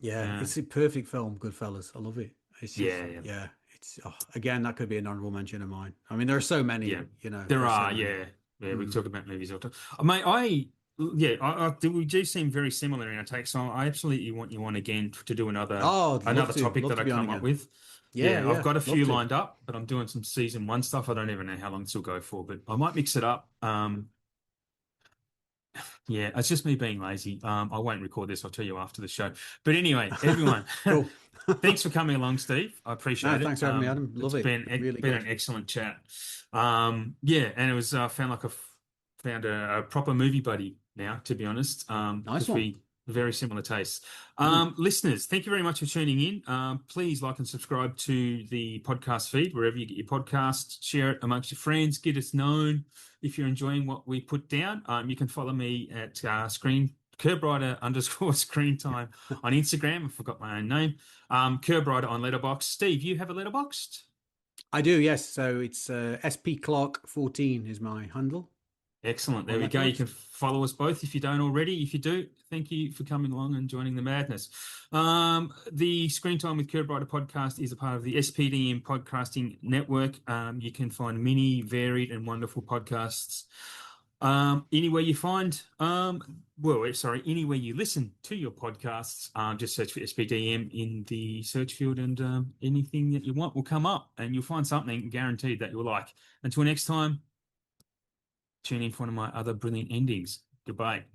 yeah. Yeah, It's a perfect film, Goodfellas. I love it. It's just, yeah, yeah, yeah. It's again, that could be an honorable mention of mine. I mean, there are so yeah. many, There there's so are, many. yeah, yeah. We Mm. talk about movies all the time. Mate, yeah, we do seem very similar in our takes. So I absolutely want you on again to do Oh, I'd another topic love that to I be on come up again. with. Yeah, Yeah, I've yeah, got a love few to. lined up, but I'm doing some season one stuff. I don't even know how long this will go for, but I might mix it up. Yeah, it's just me being lazy. I won't record this. I'll tell you after the show. But anyway, everyone, Cool. thanks for coming along, Steve. I No, appreciate it. thanks for having me, Adam. It's Love it. Really been good. an excellent chat. Yeah, and it was found a proper movie buddy now, to be honest. Nice Because one. we very similar tastes. Mm. Listeners, thank you very much for tuning in. Please like and subscribe to the podcast feed wherever you get your podcasts. Share it amongst your friends. Get us known if you're enjoying what we put down. You can follow me at KerbRider _ screen time on Instagram. I forgot my own name. KerbRider on Letterboxd. Steve, you have a Letterboxd? I do, yes. So it's SP Clark 14 is my handle Excellent. on There we go. You can Letterboxd. follow us both if you don't already. If you do, thank you for coming along and joining the madness. The Screen Time with KerbRider podcast is a part of the SPDM podcasting network. You can find many varied and wonderful podcasts. Anywhere you find, anywhere you listen to your podcasts, just search for SPDM in the search field, and anything that you want will come up, and you'll find something guaranteed that you'll like. Until next time, tune in for one of my other brilliant endings. Goodbye.